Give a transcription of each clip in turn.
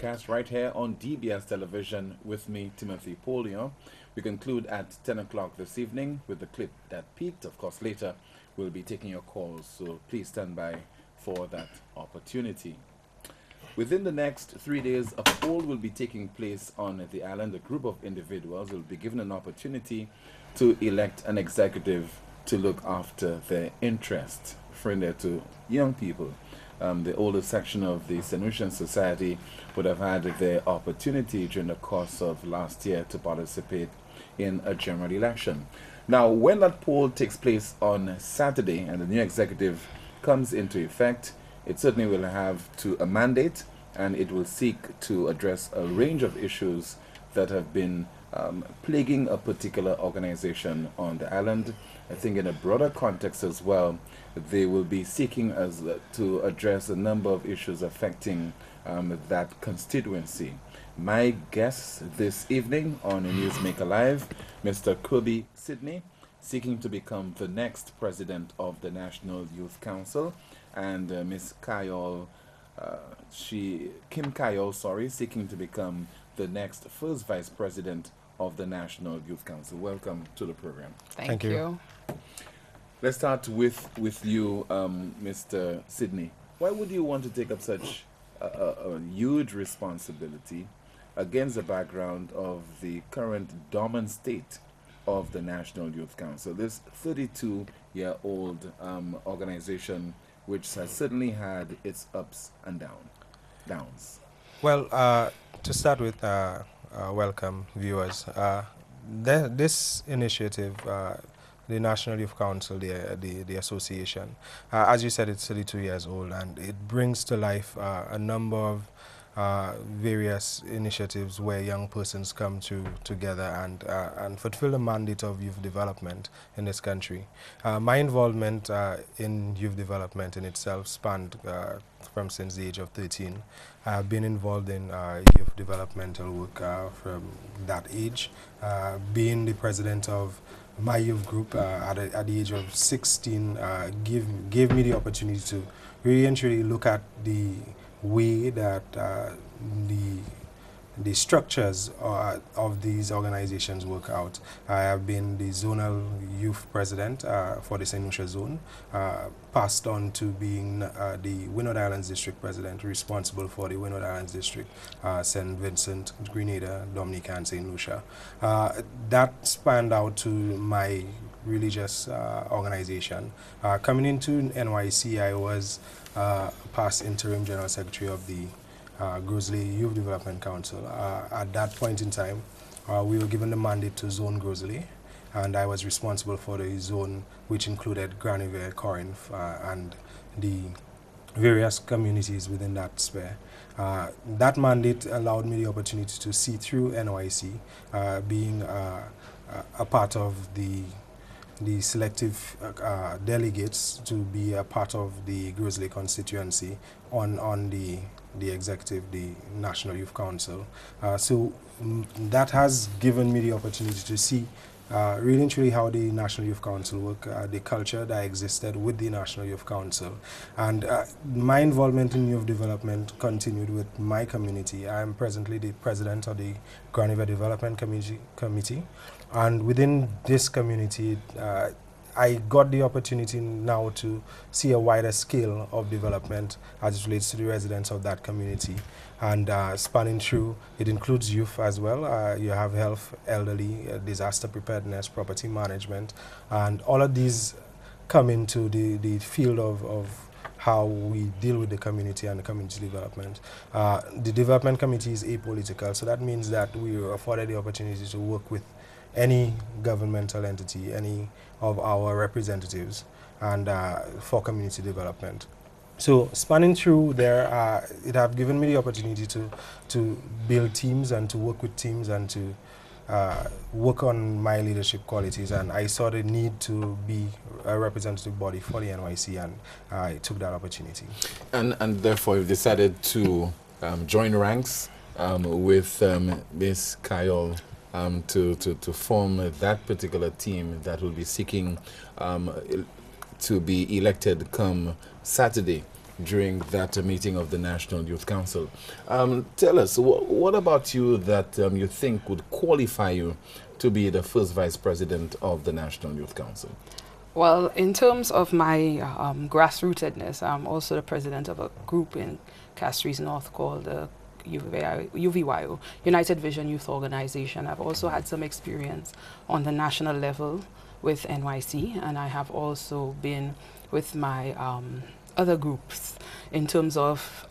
broadcast right here on DBS Television with me, Timothy Polio. We conclude at 10 o'clock this evening with the clip that peaked. Of course, later we'll be taking your calls, so please stand by for that opportunity. Within the next 3 days, a poll will be taking place on the island. A group of individuals will be given an opportunity to elect an executive to look after their interests, friendly to young people. The older section of the St. Lucian Society would have had their opportunity during the course of last year to participate in a general election. Now, when that poll takes place on Saturday and the new executive comes into effect, it certainly will have a mandate, and it will seek to address a range of issues that have been plaguing a particular organization on the island. I think in a broader context as well, they will be seeking to address a number of issues affecting that constituency. My guest this evening on Newsmaker Live, Mr. Kirby Sidney, seeking to become the next president of the National Youth Council, and Ms. Kim Kayol, seeking to become the next first vice president of the National Youth Council. Welcome to the program. Thank you. Let's start with you, Mr. Sidney. Why would you want to take up such a huge responsibility against the background of the current dormant state of the National Youth Council, this 32-year-old organization which has certainly had its ups and downs? Well, to start with, welcome viewers. This initiative, the National Youth Council, the association, as you said, it's 32 years old, and it brings to life a number of various initiatives where young persons come together and fulfill the mandate of youth development in this country. My involvement in youth development in itself spanned from since the age of 13. I have been involved in youth developmental work from that age. Being the president of my youth group at the age of 16 gave me the opportunity to really and truly look at the way that the structures of these organizations work out. I have been the zonal youth president for the St. Lucia zone, passed on to being the Windward Islands district president, responsible for the Windward Islands district, St. Vincent, Grenada, Dominica, and St. Lucia. That spanned out to my religious organization. Coming into NYC, I was past interim general secretary of the Grosley Youth Development Council. At that point in time, we were given the mandate to zone Grosley, and I was responsible for the zone which included Graniver, Corinth, and the various communities within that sphere. That mandate allowed me the opportunity to see through NYC, being a part of the selective delegates to be a part of the Grosley constituency on the executive, the National Youth Council. That has given me the opportunity to see really and truly how the National Youth Council work, the culture that existed with the National Youth Council. And my involvement in youth development continued with my community. I am presently the president of the Graniver Development Committee. And within this community, I got the opportunity now to see a wider scale of development as it relates to the residents of that community. And spanning through, it includes youth as well. You have health, elderly, disaster preparedness, property management, and all of these come into the field of how we deal with the community and the community development. The development committee is apolitical, so that means that we are afforded the opportunity to work with any governmental entity, any of our representatives, and for community development. So spanning through there, it have given me the opportunity to build teams and to work with teams and to work on my leadership qualities, and I saw the need to be a representative body for the NYC, and I took that opportunity. And therefore you've decided to join ranks with Ms. Kayol to form that particular team that will be seeking to be elected come Saturday during that meeting of the National Youth Council. Tell us, what about you that you think would qualify you to be the first Vice President of the National Youth Council? Well, in terms of my grassrootedness, I'm also the president of a group in Castries North called the UVYO, United Vision Youth Organization. I've also had some experience on the national level with NYC, and I have also been with my other groups in terms of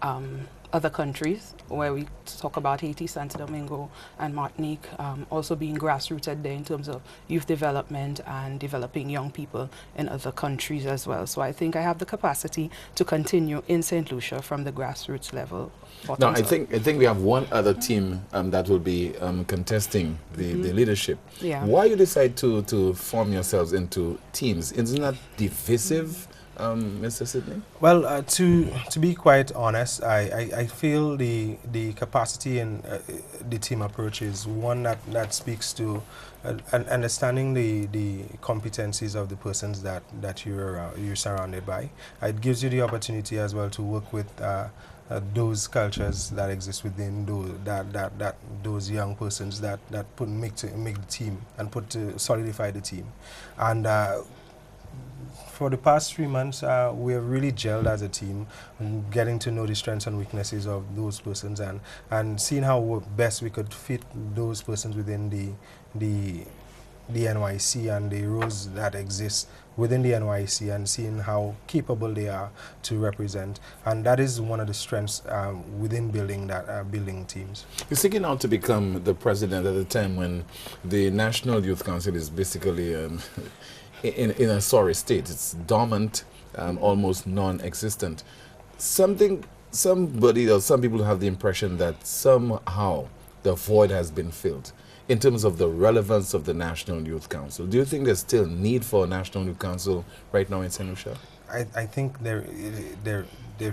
other countries where we talk about Haiti, Santo Domingo, and Martinique, also being grassrooted there in terms of youth development and developing young people in other countries as well. So I think I have the capacity to continue in St. Lucia from the grassroots level. Now, I think we have one other team that will be contesting the leadership. Yeah. Why you decide to form yourselves into teams? Isn't that divisive, Mr. Sidney? Well, to be quite honest, I feel the capacity and the team approach is one that speaks to understanding the competencies of the persons that you're surrounded by. It gives you the opportunity as well to work with those cultures that exist within those young persons that make the team and solidify the team. And for the past 3 months, we have really gelled as a team, getting to know the strengths and weaknesses of those persons and seeing how best we could fit those persons within the NYC and the roles that exist within the NYC, and seeing how capable they are to represent. And that is one of the strengths within building teams. You're seeking out to become the president at a time when the National Youth Council is basically in a sorry state. It's dormant, almost non-existent. Somebody or some people have the impression that somehow the void has been filled in terms of the relevance of the National Youth Council. Do you think there's still need for a National Youth Council right now in St. Lucia? I think there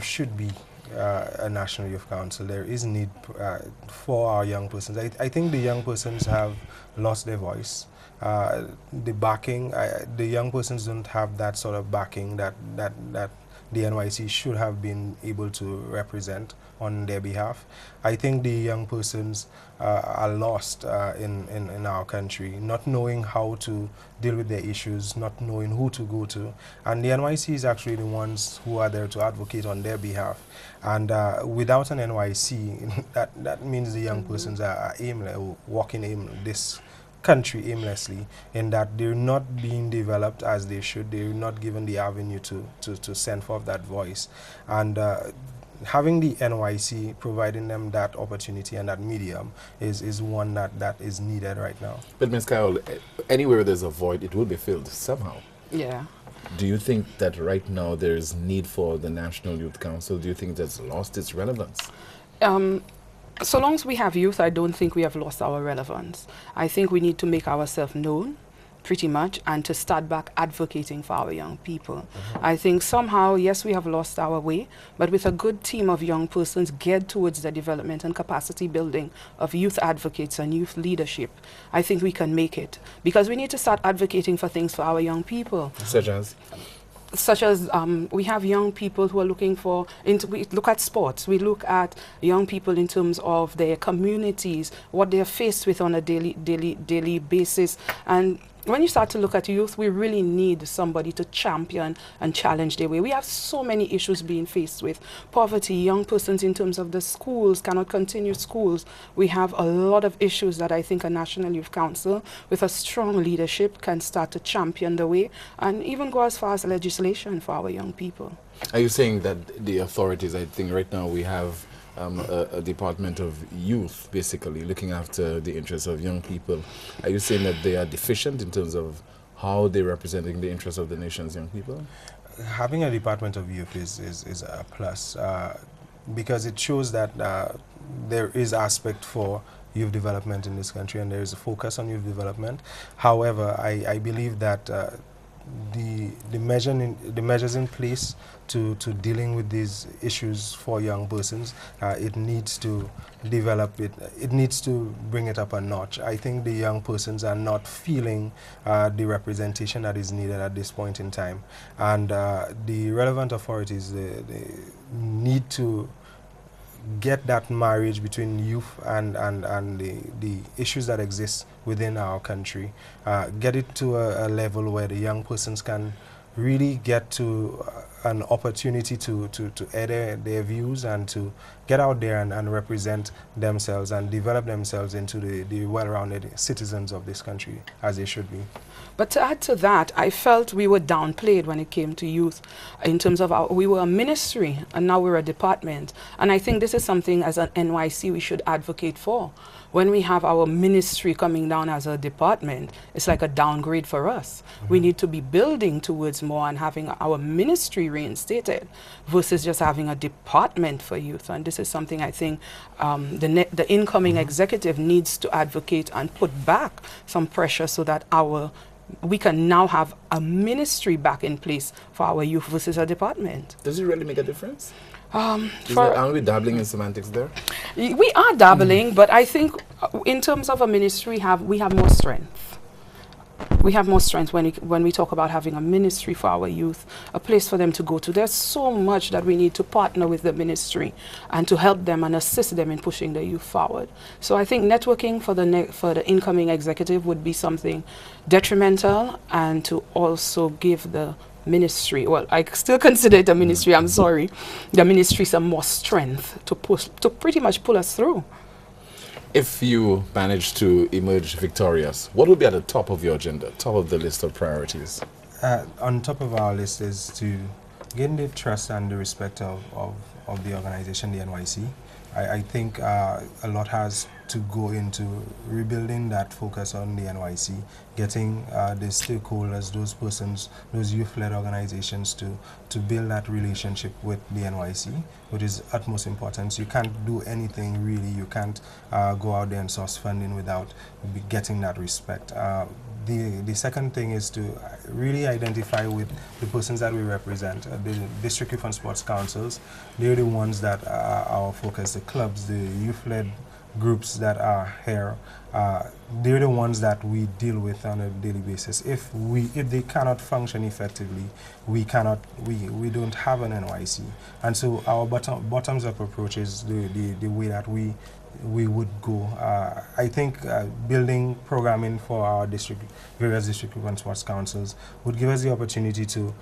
should be a National Youth Council. There is need for our young persons. I think the young persons have lost their voice. The backing, the young persons don't have that sort of backing that the NYC should have been able to represent on their behalf. I think the young persons are lost in our country, not knowing how to deal with their issues, not knowing who to go to. And the NYC is actually the ones who are there to advocate on their behalf. And without an NYC, that means the young persons are aimless, walking this country aimlessly, in that they're not being developed as they should. They're not given the avenue to send forth that voice. And having the NYC providing them that opportunity and that medium is one that is needed right now. But Ms. Kyle, anywhere there's a void, it will be filled somehow. Yeah. Do you think that right now there is need for the National Youth Council? Do you think that's lost its relevance? So long as we have youth, I don't think we have lost our relevance. I think we need to make ourselves known, pretty much, and to start back advocating for our young people. I think somehow, yes, we have lost our way, but with a good team of young persons geared towards the development and capacity building of youth advocates and youth leadership, I think we can make it. Because we need to start advocating for things for our young people. Such as we have young people who are looking for, we look at sports, we look at young people in terms of their communities, what they're faced with on a daily basis. And when you start to look at youth, we really need somebody to champion and challenge their way. We have so many issues being faced with. Poverty, young persons in terms of the schools, cannot continue schools. We have a lot of issues that I think a National Youth Council, with a strong leadership, can start to champion the way and even go as far as legislation for our young people. Are you saying that the authorities, I think right now we have a Department of Youth, basically looking after the interests of young people. Are you saying that they are deficient in terms of how they're representing the interests of the nation's young people? Having a Department of Youth is a plus, because it shows that there is aspect for youth development in this country, and there is a focus on youth development. However, I believe that the measures in place to dealing with these issues for young persons, it needs to develop it. It needs to bring it up a notch. I think the young persons are not feeling the representation that is needed at this point in time, and the relevant authorities they need to get that marriage between youth and the issues that exist within our country, get it to a level where the young persons can really get to an opportunity to air their views and to get out there and represent themselves and develop themselves into the well-rounded citizens of this country as they should be. But to add to that, I felt we were downplayed when it came to youth in terms of we were a ministry and now we're a department. And I think this is something as an NYC we should advocate for. When we have our ministry coming down as a department, it's like a downgrade for us. We need to be building towards more and having our ministry reinstated versus just having a department for youth. And this is something I think the incoming executive needs to advocate and put back some pressure so that we can now have a ministry back in place for our youth versus a department. Does it really make a difference? Aren't we dabbling in semantics there? We are dabbling, but I think in terms of a ministry, we have more strength. We have more strength when we talk about having a ministry for our youth, a place for them to go to. There's so much that we need to partner with the ministry and to help them and assist them in pushing the youth forward. So I think networking for the incoming executive would be something detrimental, and to also give the ministry, well, I still consider it a ministry, I'm sorry, the ministry some more strength to pretty much pull us through. If you manage to emerge victorious, what would be at the top of your agenda, top of the list of priorities? On top of our list is to gain the trust and the respect of the organization, the NYC. I think a lot has to go into rebuilding that focus on the NYC, getting the stakeholders, those persons, those youth-led organizations to build that relationship with the NYC, which is utmost importance. You can't do anything really, you can't go out there and source funding without getting that respect. The second thing is to really identify with the persons that we represent. The District Youth and Sports Councils, they're the ones that are our focus, the clubs, the youth-led groups that are here. They're the ones that we deal with on a daily basis. If they cannot function effectively, we don't have an NYC. And so our bottoms-up approach is the way that we would go. I think building programming for our various district and sports councils would give us the opportunity to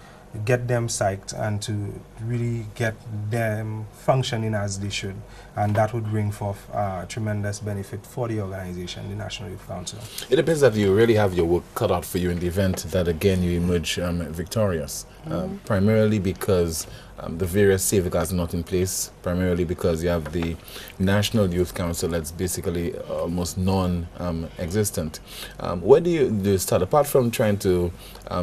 get them psyched and to really get them functioning as they should, and that would bring forth tremendous benefit for the organization, the National Youth Council. It appears that you really have your work cut out for you in the event that again you emerge victorious, primarily because the various safeguards are not in place, primarily because you have the National Youth Council that's basically almost non-existent. Where do you start, apart from trying to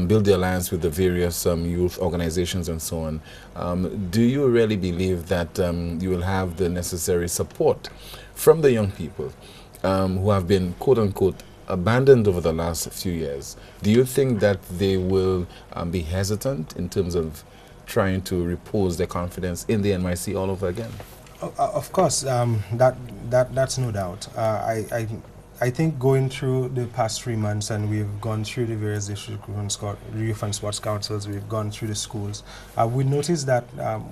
build the alliance with the various youth organizations and so on? Do you really believe that you will have the necessary support from the young people who have been, quote-unquote, abandoned over the last few years? Do you think that they will be hesitant in terms of trying to repose their confidence in the NYC all over again? Of course, that's no doubt. I think going through the past 3 months, and we've gone through the various district youth and sports councils, we've gone through the schools, we noticed that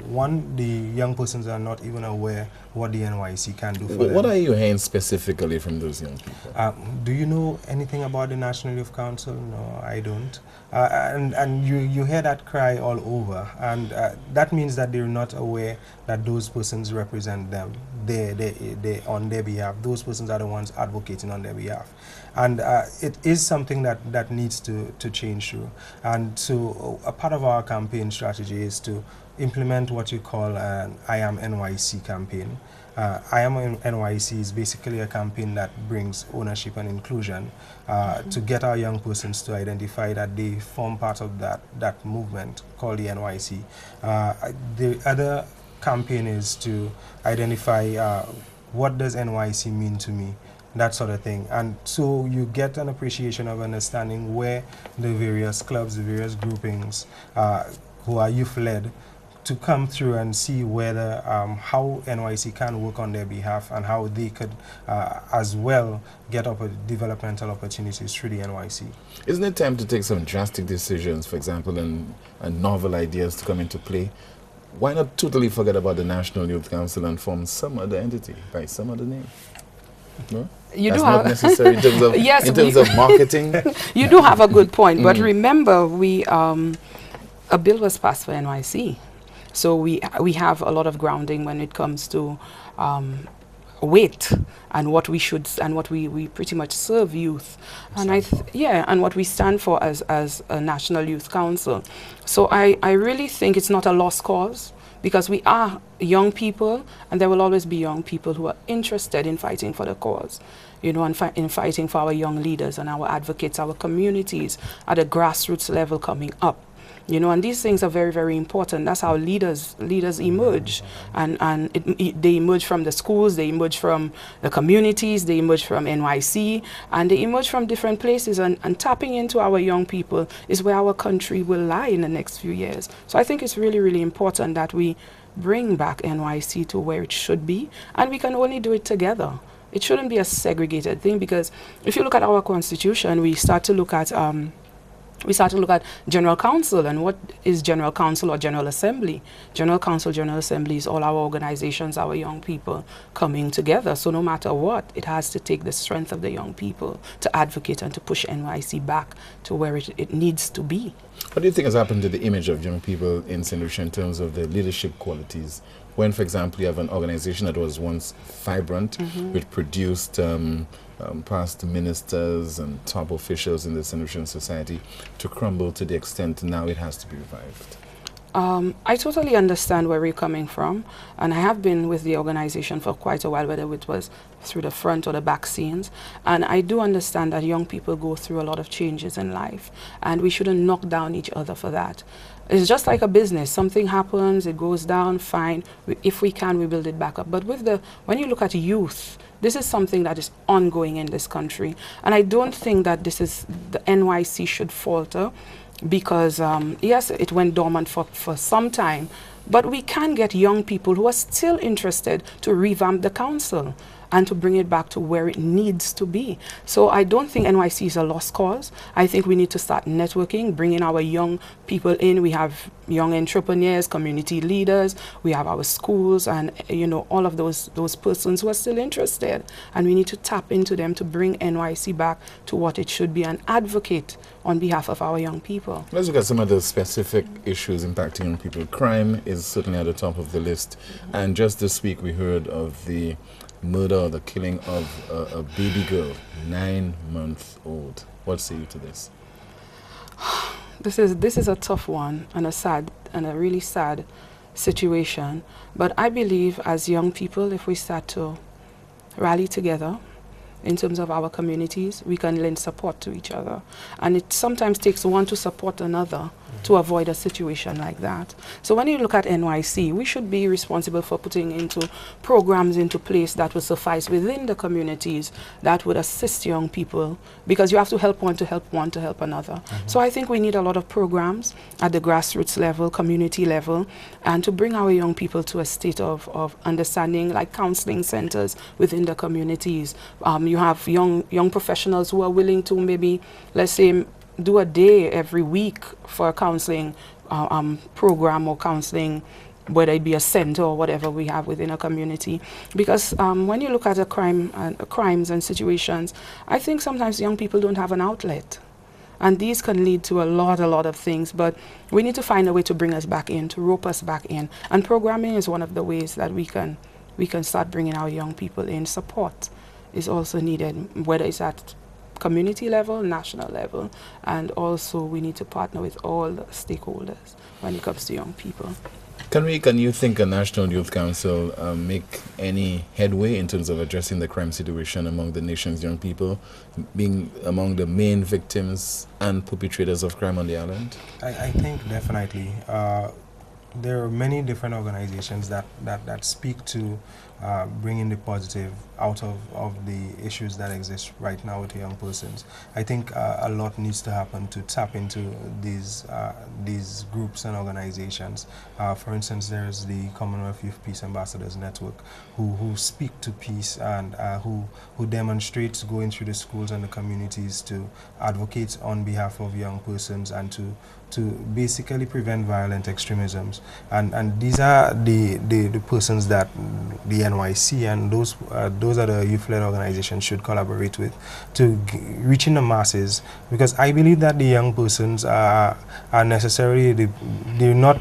one, the young persons are not even aware what the NYC can do for them. What are you hearing specifically from those young people? Do you know anything about the National Youth Council? No, I don't. And you hear that cry all over, and that means that they're not aware that those persons represent them. They on their behalf. Those persons are the ones advocating on their behalf, and it is something that needs to change through. And so a part of our campaign strategy is to implement what you call an I Am NYC campaign. I Am NYC is basically a campaign that brings ownership and inclusion to get our young persons to identify that they form part of that movement called the NYC. The other campaign is to identify what does NYC mean to me. that sort of thing. And so you get an appreciation of understanding where the various clubs, the various groupings who are youth-led, to come through and see whether how NYC can work on their behalf and how they could as well get developmental opportunities through the NYC. Isn't it time to take some drastic decisions, for example, and novel ideas to come into play? Why not totally forget about the National Youth Council and form some other entity by some other name? No? You That's do not have necessary in terms of, yes, in terms of marketing. You do have a good point, but remember, a bill was passed for NYC. So we have a lot of grounding when it comes to weight and what we should and what we pretty much serve youth, and and what we stand for as a National Youth Council. So I really think it's not a lost cause, because we are young people, and there will always be young people who are interested in fighting for the cause, you know, and in fighting for our young leaders and our advocates, our communities at a grassroots level coming up. You know, and these things are very, very important. That's how leaders emerge, and they emerge from the schools, they emerge from the communities, they emerge from NYC, and they emerge from different places. And tapping into our young people is where our country will lie in the next few years. So I think it's really, really important that we bring back NYC to where it should be, and we can only do it together. It shouldn't be a segregated thing, because if you look at our constitution, we start to look at General Council, and what is General Council or General Assembly? General Council, General Assembly is all our organizations, our young people coming together. So no matter what, it has to take the strength of the young people to advocate and to push NYC back to where it needs to be. What do you think has happened to the image of young people in St. Lucia in terms of their leadership qualities? When, for example, you have an organization that was once vibrant, which produced past ministers and top officials in the St. Lucian society, to crumble to the extent now it has to be revived? I totally understand where you're coming from, and I have been with the organization for quite a while, whether it was through the front or the back scenes, and I do understand that young people go through a lot of changes in life, and we shouldn't knock down each other for that. It's just like a business. Something happens, it goes down, fine. If we can, we build it back up. But when you look at youth, this is something that is ongoing in this country, and I don't think that the NYC should falter, because yes, it went dormant for some time, but we can get young people who are still interested to revamp the council and to bring it back to where it needs to be. So I don't think NYC is a lost cause. I think we need to start networking, bringing our young people in. We have young entrepreneurs, community leaders, we have our schools, and you know, all of those persons who are still interested, and we need to tap into them to bring NYC back to what it should be and advocate on behalf of our young people. Let's look at some of the specific issues impacting young people. Crime is certainly at the top of the list, and just this week we heard of the murder or the killing of a baby girl, 9-month-old. What say you to this? This is a tough one, and a really sad situation. But I believe as young people, if we start to rally together in terms of our communities, we can lend support to each other. And it sometimes takes one to support another to avoid a situation like that. So when you look at NYC, we should be responsible for putting into programs into place that will suffice within the communities that would assist young people, because you have to help one to help one to help another. So I think we need a lot of programs at the grassroots level, community level, and to bring our young people to a state of understanding, like counseling centers within the communities. You have young professionals who are willing to maybe, let's say, do a day every week for a counseling program or counseling, whether it be a center or whatever we have within a community. Because when you look at crimes and situations, I think sometimes young people don't have an outlet. And these can lead to a lot of things, but we need to find a way to bring us back in, to rope us back in. And programming is one of the ways that we can start bringing our young people in. Support is also needed, whether it's at community level, national level, and also we need to partner with all the stakeholders when it comes to young people. Can you think a National Youth Council make any headway in terms of addressing the crime situation among the nation's young people, being among the main victims and perpetrators of crime on the island? I think definitely. There are many different organizations that speak to bringing the positive out of the issues that exist right now with young persons. I think a lot needs to happen to tap into these groups and organizations. For instance, there's the Commonwealth Youth Peace Ambassadors Network, who speak to peace and who demonstrates going through the schools and the communities to advocate on behalf of young persons and to basically prevent violent extremisms. And these are the persons that the NYC and those are the youth-led organizations should collaborate with to reaching the masses, because I believe that the young persons are necessarily, they're not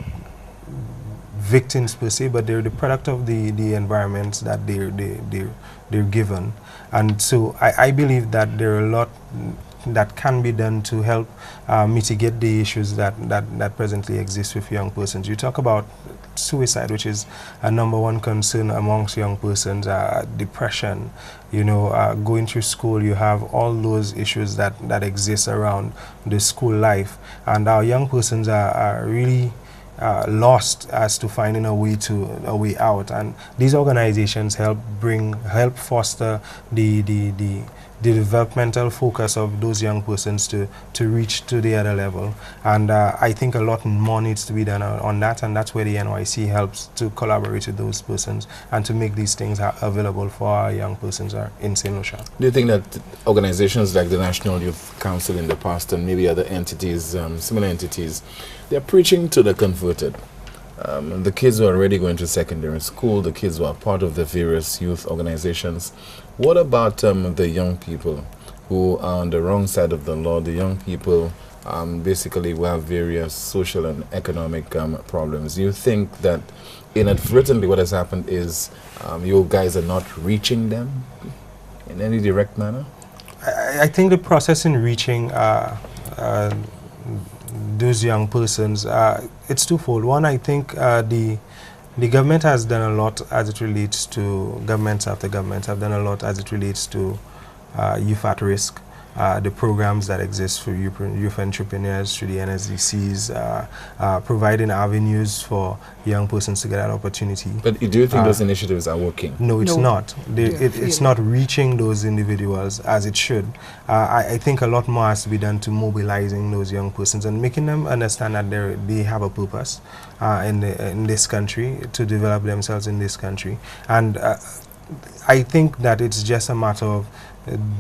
victims per se, but they're the product of the environments that they're given. And so I believe that there are a lot that can be done to help mitigate the issues that presently exist with young persons. You talk about suicide, which is a #1 concern amongst young persons, depression, going through school, you have all those issues that exist around the school life, and our young persons are really lost as to finding a way out, and these organizations help foster the developmental focus of those young persons to reach to the other level. And I think a lot more needs to be done on that, and that's where the NYC helps to collaborate with those persons and to make these things available for our young persons in St. Lucia. Do you think that organizations like the National Youth Council in the past and maybe other entities, similar entities, they're preaching to the converted? The kids who are already going to secondary school, the kids who are part of the various youth organizations. What about the young people who are on the wrong side of the law, the young people basically who have various social and economic problems? Do you think that inadvertently what has happened is you guys are not reaching them in any direct manner? I think the process in reaching those young persons, it's twofold. One, I think the government has done a lot as it relates to, governments after governments have done a lot as it relates to youth at risk. The programs that exist for youth entrepreneurs through the NSDCs, providing avenues for young persons to get an opportunity. But do you think those initiatives are working? No, it's not. It's not reaching those individuals as it should. I think a lot more has to be done to mobilizing those young persons and making them understand that they have a purpose in this country, to develop themselves in this country. And I think that it's just a matter of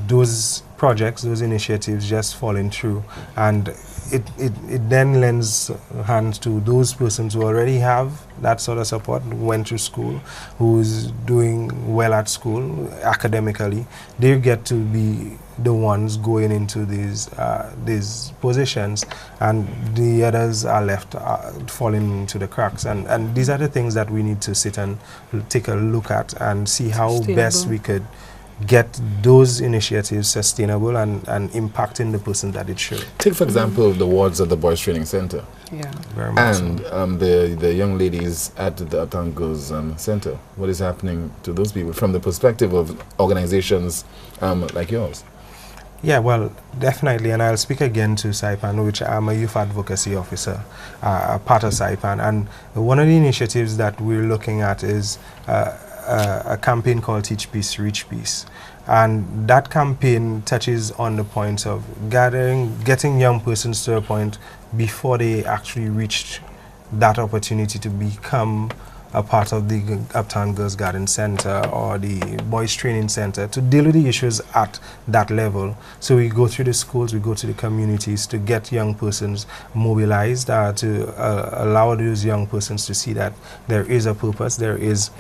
those projects, those initiatives just falling through, and it then lends hands to those persons who already have that sort of support, who went to school, who's doing well at school academically. They get to be the ones going into these positions, and the others are left falling into the cracks. And these are the things that we need to sit and take a look at and see how best we could get those initiatives sustainable and impacting the person that it should. Take, for example, the wards at the Boys Training Center. Yeah. Very much and so. The young ladies at the Uptown Girls Center. What is happening to those people from the perspective of organizations like yours? Yeah, well, definitely, and I'll speak again to SAIPAN, which I'm a youth advocacy officer, part of SAIPAN, and one of the initiatives that we're looking at is a campaign called Teach Peace, Reach Peace. And that campaign touches on the points of getting young persons to a point before they actually reach that opportunity to become a part of the Uptown Girls Garden Center or the Boys Training Center, to deal with the issues at that level. So we go through the schools, we go to the communities to get young persons mobilized, to allow those young persons to see that there is a purpose, there is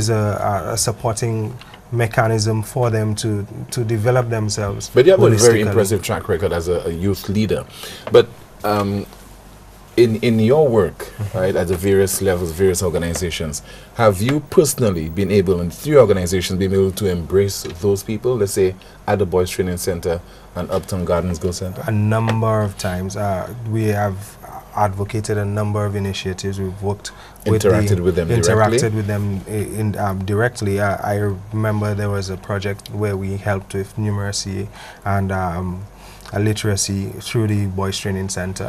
a supporting mechanism for them to develop themselves. But you have a very impressive track record as a youth leader. But in your work, right, at the various levels, various organizations, have you personally been able, and through your organizations, been able to embrace those people, let's say at the Boys Training Center and Uptown Gardens Girls Center? A number of times. We have advocated a number of initiatives. We've worked interacted with them directly. I remember there was a project where we helped with numeracy, and literacy through the Boys Training Center.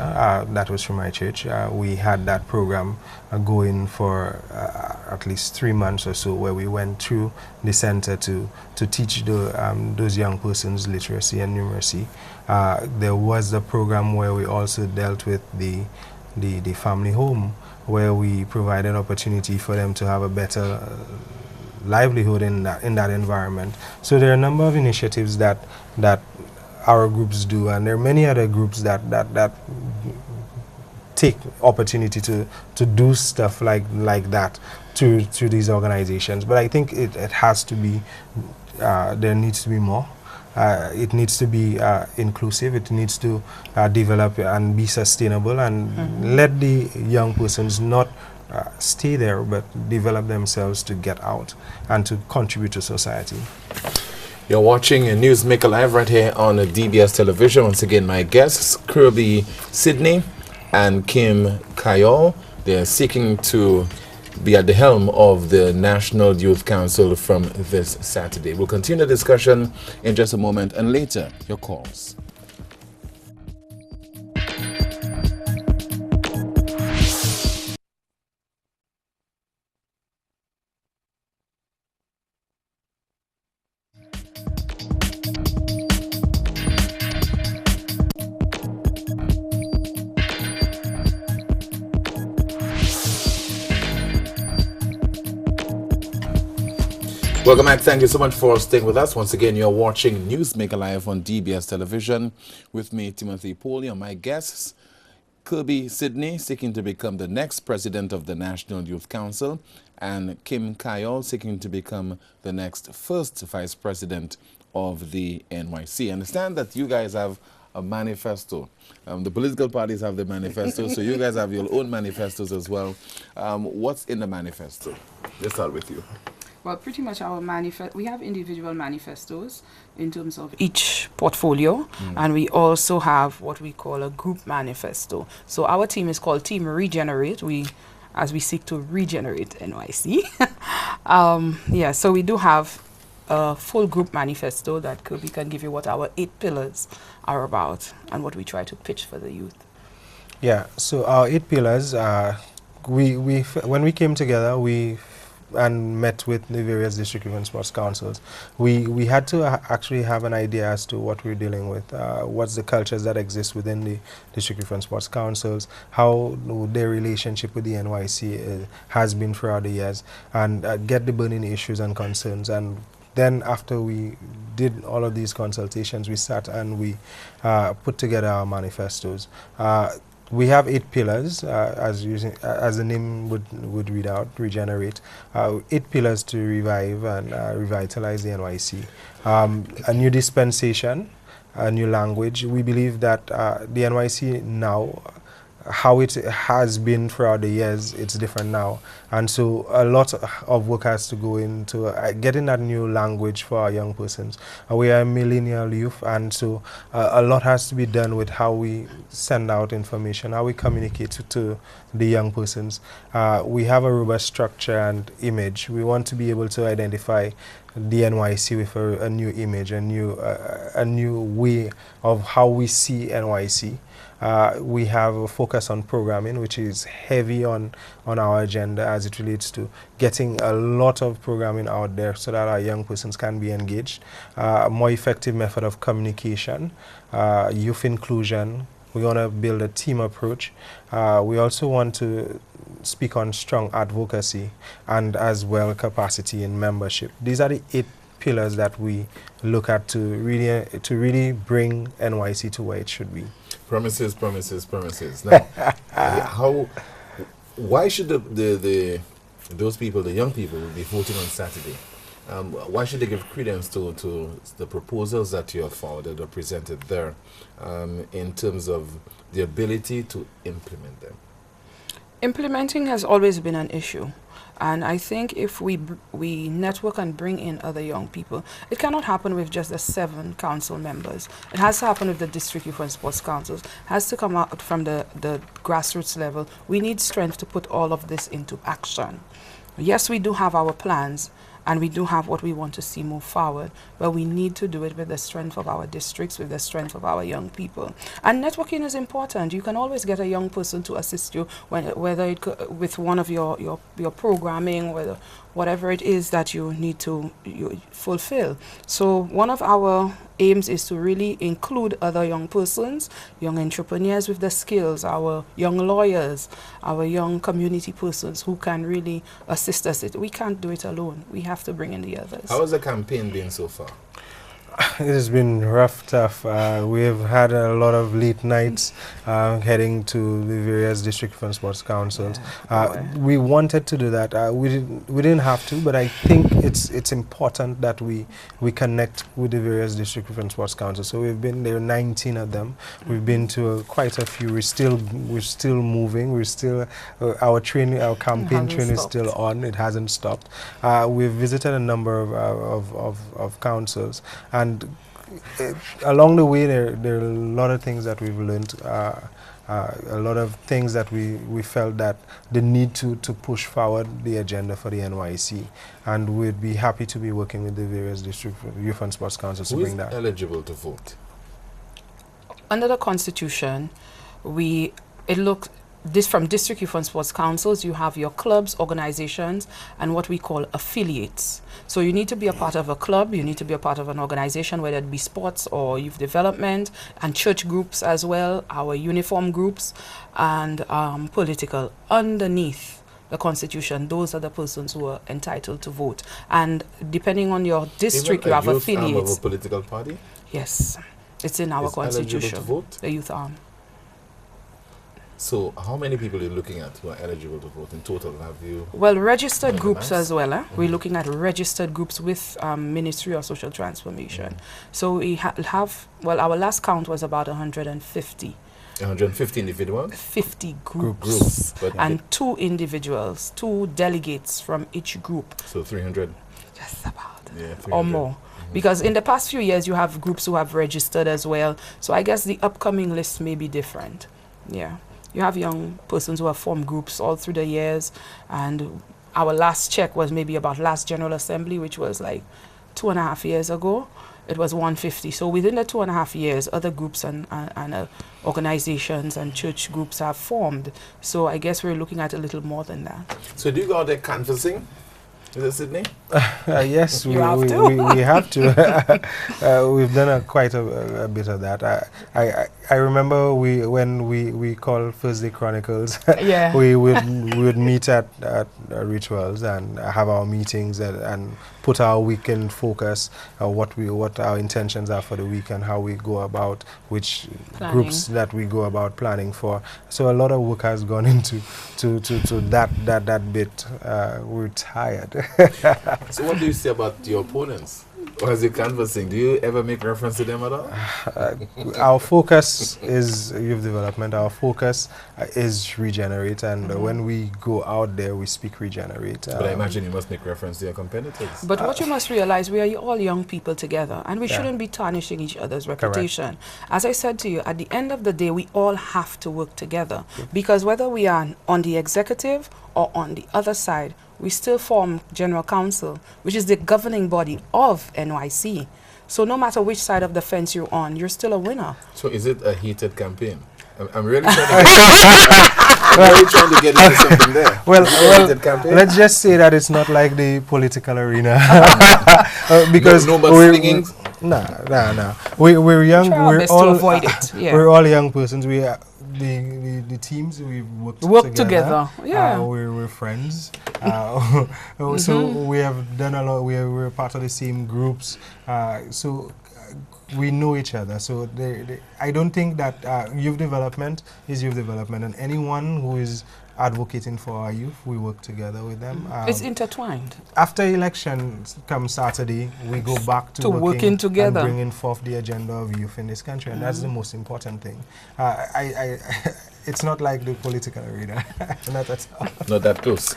That was from my church. We had that program going for at least 3 months or so, where we went through the center to teach those young persons literacy and numeracy. There was a program where we also dealt with the family home, where we provided opportunity for them to have a better livelihood in that environment. So there are a number of initiatives that our groups do, and there are many other groups that take opportunity to do stuff like that through these organizations. But I think it has to be, there needs to be more. It needs to be inclusive. It needs to develop and be sustainable, and let the young persons not stay there, but develop themselves to get out and to contribute to society. You're watching Newsmaker Live right here on DBS Television. Once again, my guests, Kirby Sydney and Kim Kayol. They're seeking to be at the helm of the National Youth Council from this Saturday. We'll continue the discussion in just a moment, and later, your calls. Welcome back. Thank you so much for staying with us. Once again, you're watching Newsmaker Live on DBS Television with me, Timothy Pauly, and my guests, Kirby Sydney, seeking to become the next president of the National Youth Council, and Kim Kayol, seeking to become the next first vice president of the NYC. I understand that you guys have a manifesto. The political parties have the manifesto, so you guys have your own manifestos as well. What's in the manifesto? Let's start with you. Well, pretty much our we have individual manifestos in terms of each portfolio, and we also have what we call a group manifesto. So our team is called Team Regenerate, as we seek to regenerate NYC. Yeah, so we do have a full group manifesto that Kirby can give you what our 8 pillars are about and what we try to pitch for the youth. Yeah, so our 8 pillars, when we came together, and met with the various district youth and sports councils, we had to actually have an idea as to what we're dealing with, what's the cultures that exist within the district youth and sports councils, how their relationship with the NYC has been throughout the years, and get the burning issues and concerns. And then after we did all of these consultations, we sat and we put together our manifestos. We have 8 pillars, as the name would read out, regenerate. 8 pillars to revive and revitalize the NYC. A new dispensation, a new language. We believe that the NYC now, how it has been throughout the years, it's different now. And so a lot of work has to go into getting that new language for our young persons. We are a millennial youth, and so a lot has to be done with how we send out information, how we communicate to the young persons. We have a robust structure and image. We want to be able to identify the NYC with a new image, a new way of how we see NYC. We have a focus on programming, which is heavy on our agenda as it relates to getting a lot of programming out there so that our young persons can be engaged. A more effective method of communication, youth inclusion. We want to build a team approach. We also want to speak on strong advocacy and as well capacity in membership. These are the 8 pillars that we look at to really bring NYC to where it should be. Promises, promises, promises. Now, why should those people, the young people, will be voting on Saturday? Why should they give credence to the proposals that you have forwarded or presented there in terms of the ability to implement them? Implementing has always been an issue. And I think if we network and bring in other young people, it cannot happen with just the 7 council members. It has to happen with the district youth and sports councils. It has to come out from the grassroots level. We need strength to put all of this into action. Yes, we do have our plans, and we do have what we want to see move forward, but we need to do it with the strength of our districts, with the strength of our young people. And networking is important. You can always get a young person to assist you, whether it with one of your programming, whatever it is that you need to fulfill. So one of our aims is to really include other young persons, young entrepreneurs with the skills, our young lawyers, our young community persons who can really assist us. We can't do it alone. We have to bring in the others. How has the campaign been so far? It has been rough, tough. We have had a lot of late nights heading to the various district youth and sports councils. We wanted to do that. We didn't have to, but I think it's important that we connect with the various district youth and sports councils. So we've been there, 19 of them. We've been to quite a few. We're still moving. We're still our campaign train is still on. It hasn't stopped. We've visited a number of councils. And along the way, there are a lot of things that we've learned, a lot of things that we felt that the need to push forward the agenda for the NYC. And we'd be happy to be working with the various district youth and sports councils to bring that. Who is eligible to vote? Under the Constitution, from district youth and sports councils, you have your clubs, organizations, and what we call affiliates. So you need to be a part of a club, you need to be a part of an organization, whether it be sports or youth development, and church groups as well, our uniform groups, and political. Underneath the Constitution, those are the persons who are entitled to vote. And depending on your district, you have affiliates. Of a political party? Yes, it's in our Constitution. Eligible to vote? The youth arm. So how many people are you looking at who are eligible to vote in total? Have you? Well, registered groups as well. We're looking at registered groups with Ministry of Social Transformation. So we have, our last count was about 150. 150 individuals? 50 groups. And 2 individuals, 2 delegates from each group. So 300? Just about. Yeah, 300. Or more. Because in the past few years, you have groups who have registered as well. So I guess the upcoming list may be different. Yeah. You have young persons who have formed groups all through the years, and our last check was maybe about last General Assembly, which was like 2.5 years ago. It was 150. So within the 2.5 years, other groups and organizations and church groups have formed. So I guess we're looking at a little more than that. So do you go out there canvassing? Is it Sydney? Yes, we have to. We've done quite a bit of that. I remember when we called Thursday Chronicles. Yeah. we would meet at Rituals and have our meetings and put our weekend focus, what our intentions are for the week and how we go about which groups that we go about planning for. So a lot of work has gone into that bit. We're tired. So what do you say about your opponents? Or as you're canvassing, do you ever make reference to them at all? Our focus is youth development. Our focus is regenerate, and when we go out there, we speak regenerate. But I imagine you must make reference to your competitors. But what you must realize, we are all young people together, and we shouldn't be tarnishing each other's reputation. Correct. As I said to you, at the end of the day, we all have to work together, because whether we are on the executive or on the other side, we still form General Council, which is the governing body of NYC. So no matter which side of the fence you're on, you're still a winner. So is it a heated campaign? I'm really trying to get into something there. Well, let's just say that it's not like the political arena. Because we're young. We're all young persons. We are the teams we've worked together. Yeah, we're friends. So we have done a lot. We're part of the same groups. So we know each other. So I don't think that youth development is youth development, and anyone who is advocating for our youth, we work together with them. It's intertwined. After election comes Saturday, we go back to working together and bringing forth the agenda of youth in this country, and that's the most important thing. It's not like the political arena, not at all. Not that close.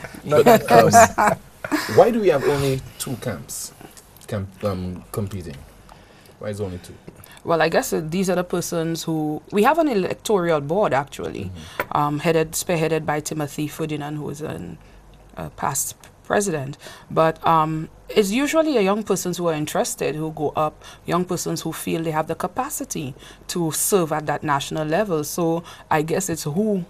Why do we have only 2 camps competing? Why is only 2? Well, I guess these are the persons who... We have an electoral board, actually, spearheaded by Timothy Ferdinand, who is a past president. But it's usually young persons who are interested who go up, young persons who feel they have the capacity to serve at that national level. So I guess it's who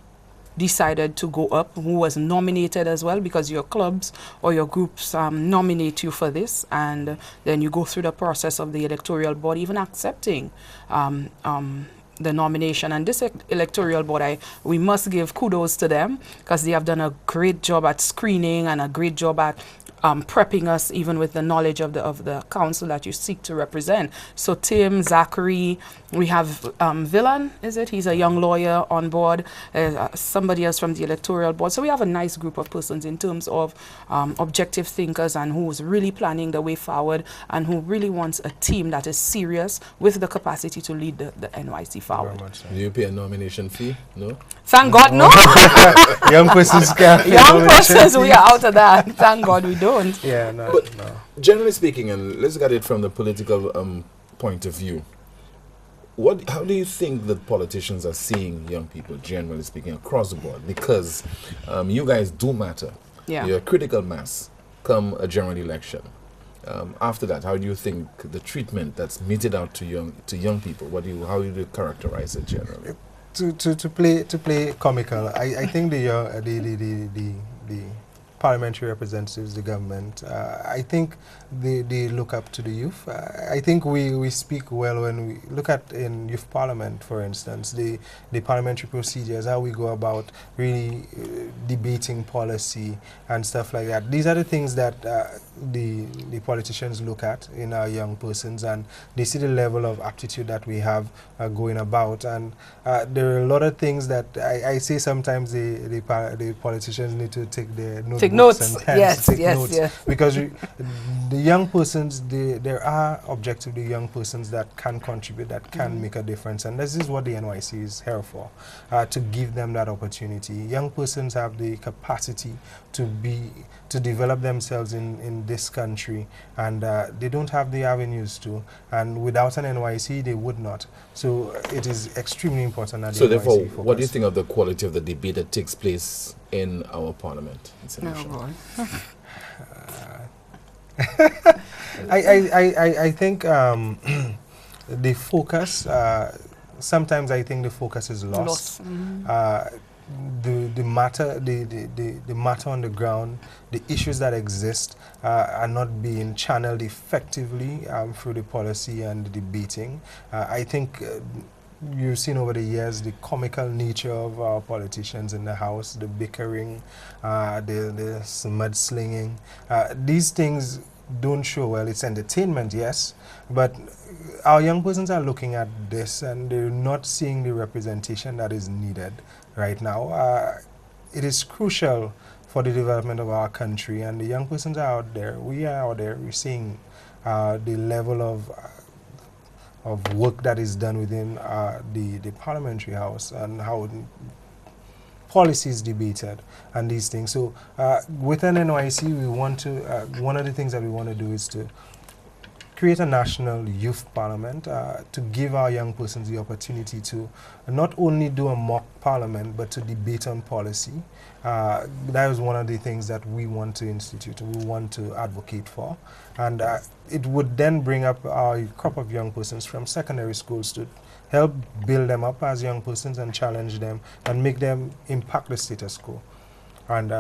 decided to go up, who was nominated as well, because your clubs or your groups nominate you for this, and then you go through the process of the electoral board even accepting the nomination. And this electoral board, we must give kudos to them, because they have done a great job at screening and a great job at prepping us even with the knowledge of the council that you seek to represent. So Tim, Zachary, we have Villan, is it? He's a young lawyer on board, somebody else from the electoral board. So we have a nice group of persons in terms of objective thinkers, and who's really planning the way forward, and who really wants a team that is serious with the capacity to lead the NYC forward. Do you pay a nomination fee? No? Thank God, no. Young persons can. Young persons, we are out of that. Thank God we don't. Yeah, no. But generally speaking, and let's get it from the political point of view, how do you think that politicians are seeing young people, generally speaking, across the board? Because you guys do matter. Yeah. You're a critical mass come a general election. After that, how do you think the treatment that's meted out to young people? How do you characterize it generally? To play comical, I think the parliamentary representatives, the government, I think they look up to the youth. I think we speak well when we look at in youth parliament, for instance, the parliamentary procedures, how we go about really debating policy and stuff like that. These are the things that the politicians look at in our young persons, and they see the level of aptitude that we have going about. And there are a lot of things that I say sometimes the politicians need to take their notes and pens to take notes. Yes. Because the young persons, there are objectively young persons that can contribute, that can make a difference, and this is what the NYC is here for, to give them that opportunity. Young persons have the capacity to develop themselves in this country, and they don't have the avenues to, and without an NYC they would not. So it is extremely important that so the therefore, NYC focus. what do you think of the quality of the debate that takes place in our parliament? I think the focus, sometimes I think the focus is lost. The matter on the ground, the issues that exist are not being channeled effectively through the policy and the debating. I think you've seen over the years the comical nature of our politicians in the House, the bickering, the mudslinging. These things don't show well. It's entertainment, yes, but our young persons are looking at this and they're not seeing the representation that is needed right now. It is crucial for the development of our country, and the young persons are out there. We are out there. We're seeing the level of work that is done within the parliamentary house, and how policies debated and these things. So within NYC, we want to, one of the things that we want to do is to create a national youth parliament to give our young persons the opportunity to not only do a mock parliament, but to debate on policy. That is one of the things that we want to institute, we want to advocate for. And it would then bring up our crop of young persons from secondary schools to help build them up as young persons and challenge them and make them impact the status quo. And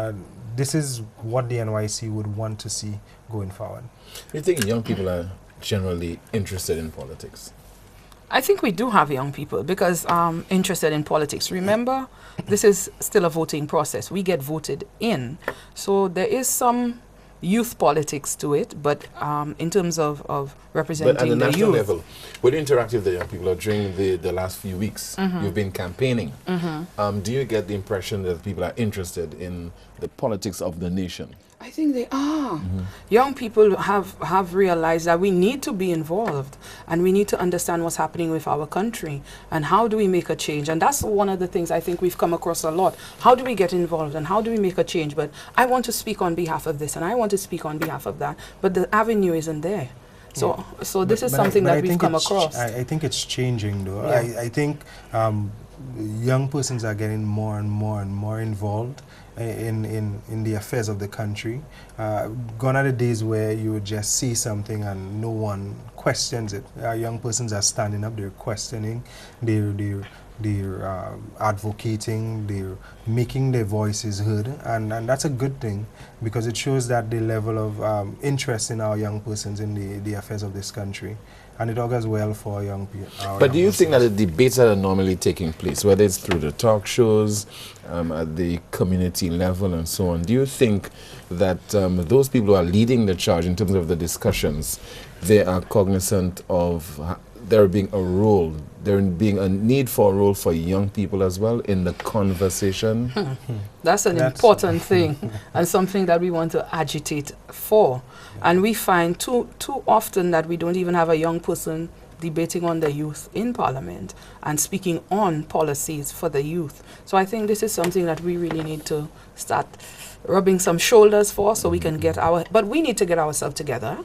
this is what the NYC would want to see going forward. Do you think young people are generally interested in politics? I think we do have young people because interested in politics. Remember, this is still a voting process. We get voted in. So there is some youth politics to it, but in terms of representing but at the national youth level, when you interact with the young people, or during the last few weeks, you've been campaigning. Do you get the impression that people are interested in the politics of the nation? I think they are. Young people have realized that we need to be involved and we need to understand what's happening with our country and how do we make a change. And that's one of the things I think we've come across a lot. How do we get involved and how do we make a change? But I want to speak on behalf of this and I want to speak on behalf of that. But the avenue isn't there. So this is something that we've come across. I think it's changing though. Yeah. I think young persons are getting more and more involved in the affairs of the country. Gone are the days where you would just see something and no one questions it. Young persons are standing up, they're questioning, they're advocating, they're making their voices heard, and that's a good thing, because it shows that the level of interest in our young persons in the affairs of this country, and it augurs well for young people. But do you think that the debates that are normally taking place, whether it's through the talk shows, at the community level and so on, do you think that those people who are leading the charge in terms of the discussions, they are cognizant of there being a need for a role for young people as well in the conversation? That's an important thing and something that we want to agitate for. And we find too often that we don't even have a young person debating on the youth in Parliament and speaking on policies for the youth. So I think this is something that we really need to start rubbing some shoulders for, so we can get but we need to get ourselves together.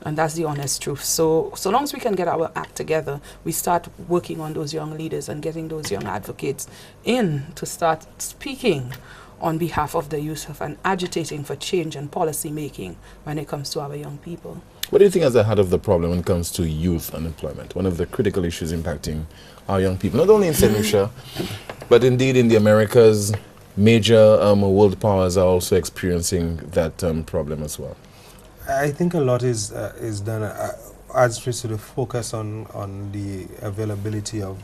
And that's the honest truth. So long as we can get our act together, we start working on those young leaders and getting those young advocates in to start speaking on behalf of the youth and agitating for change and policy making when it comes to our young people. What do you think is the heart of the problem when it comes to youth unemployment? One of the critical issues impacting our young people, not only in St. Lucia, but indeed in the Americas. Major world powers are also experiencing that problem as well. I think a lot is done as we sort of focus on the availability of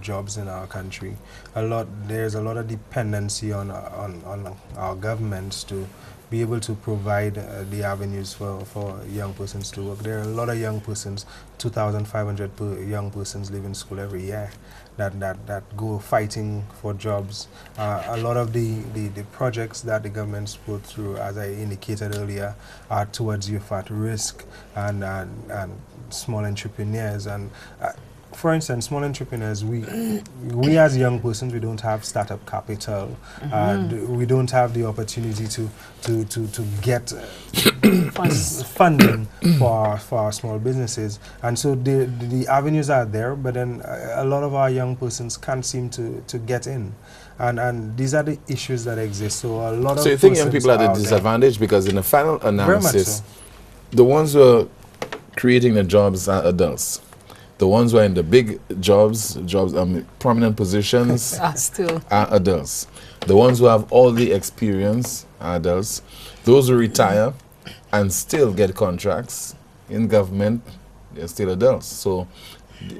jobs in our country. There's a lot of dependency on our governments to be able to provide the avenues for young persons to work. There are a lot of young persons, 2,500 young persons leave in school every year that go fighting for jobs. A lot of the projects that the government's put through, as I indicated earlier, are towards youth at risk and small entrepreneurs. And for instance, small entrepreneurs, we as young persons, we don't have startup capital. We don't have the opportunity to get funding for our small businesses, and so the avenues are there, but then a lot of our young persons can't seem to get in, and these are the issues that exist. So a lot of you think young people are at a disadvantage because in the final analysis, the ones who are creating the jobs are adults. The ones who are in the big jobs, prominent positions are adults. The ones who have all the experience are adults. Those who retire and still get contracts in government, they're still adults. So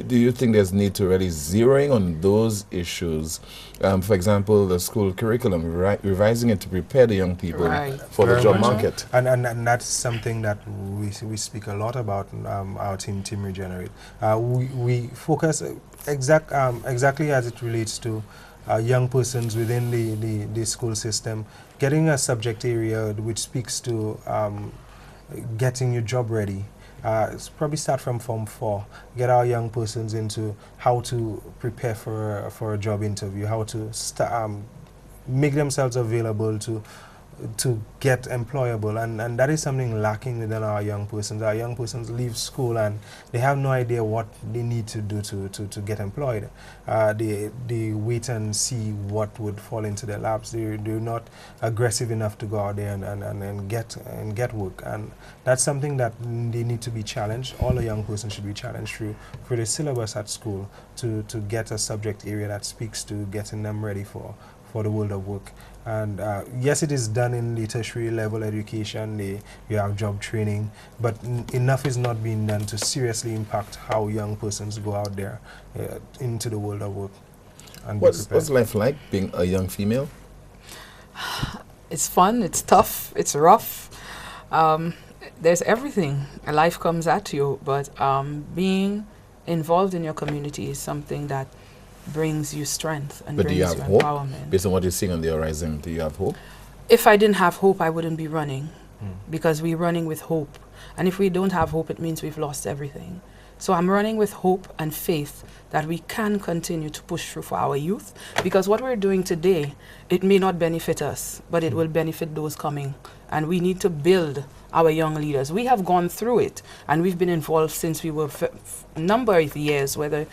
do you think there's need to really zeroing on those issues? For example, the school curriculum, revising it to prepare the young people for the job market. And that's something that we speak a lot about, our team Regenerate. We focus exactly as it relates to young persons within the school system, getting a subject area which speaks to getting your job ready. Probably start from Form 4, get our young persons into how to prepare for a job interview, how to make themselves available to get employable, and that is something lacking within our young persons. Our young persons leave school and they have no idea what they need to do to get employed. They wait and see what would fall into their laps. They're not aggressive enough to go out there and get work, and that's something that they need to be challenged. All the young persons should be challenged through the syllabus at school to get a subject area that speaks to getting them ready for the world of work. And yes, it is done in the tertiary level education. You have job training, but enough is not being done to seriously impact how young persons go out there into the world of work. And what's life like being a young female? It's fun, it's tough, it's rough. There's everything. Life comes at you, but being involved in your community is something that brings you strength and brings you empowerment. Based on what you're seeing on the horizon, do you have hope? If I didn't have hope, I wouldn't be running, because we're running with hope. And if we don't have hope, it means we've lost everything. So I'm running with hope and faith that we can continue to push through for our youth, because what we're doing today, it may not benefit us, but it will benefit those coming. And we need to build our young leaders. We have gone through it, and we've been involved since we were a number of years, whether,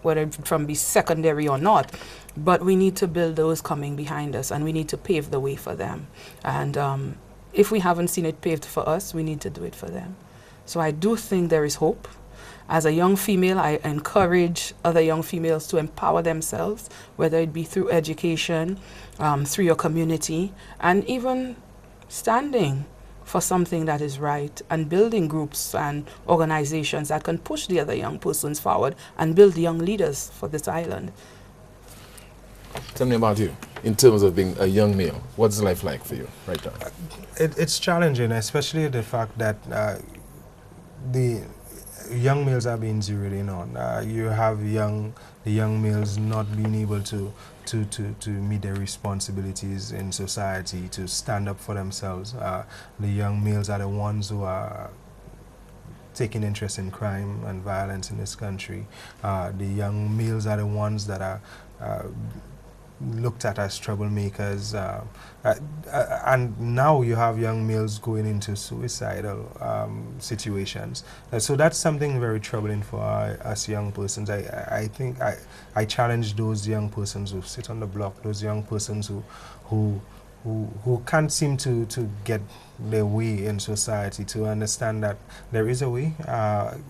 whether it from be secondary or not, but we need to build those coming behind us, and we need to pave the way for them. And if we haven't seen it paved for us, we need to do it for them. So I do think there is hope. As a young female, I encourage other young females to empower themselves, whether it be through education, through your community, and even standing for something that is right, and building groups and organizations that can push the other young persons forward and build young leaders for this island. Tell me about you, in terms of being a young male. What's life like for you right now? It's challenging, especially the fact that the young males are being zeroed in on. You have the young males not being able to meet their responsibilities in society, to stand up for themselves. The young males are the ones who are taking interest in crime and violence in this country. The young males are the ones that are looked at as troublemakers, and now you have young males going into suicidal situations. So that's something very troubling for us young persons. I think I challenge those young persons who sit on the block, those young persons who can't seem to get their way in society, to understand that there is a way.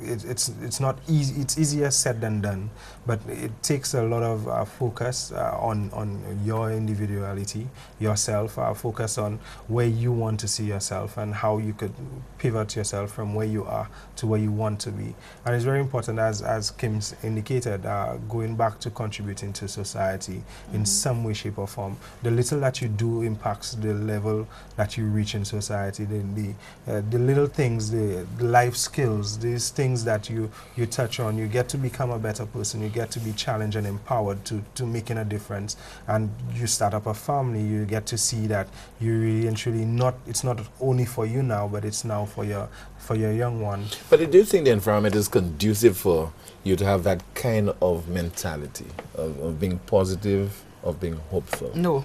It's not easy. It's easier said than done, but it takes a lot of focus on your individuality, yourself, focus on where you want to see yourself and how you could pivot yourself from where you are to where you want to be. And it's very important, as Kim's indicated, going back to contributing to society in some way, shape or form. The little that you do impacts the level that you reach in society. The little things, the life skills, these things that you touch on, you get to become a better person, you get to be challenged and empowered to making a difference. And you start up a family, you get to see that you really and truly it's not only for you now, but it's now for your young one. But do you think the environment is conducive for you to have that kind of mentality of being positive, of being hopeful? No.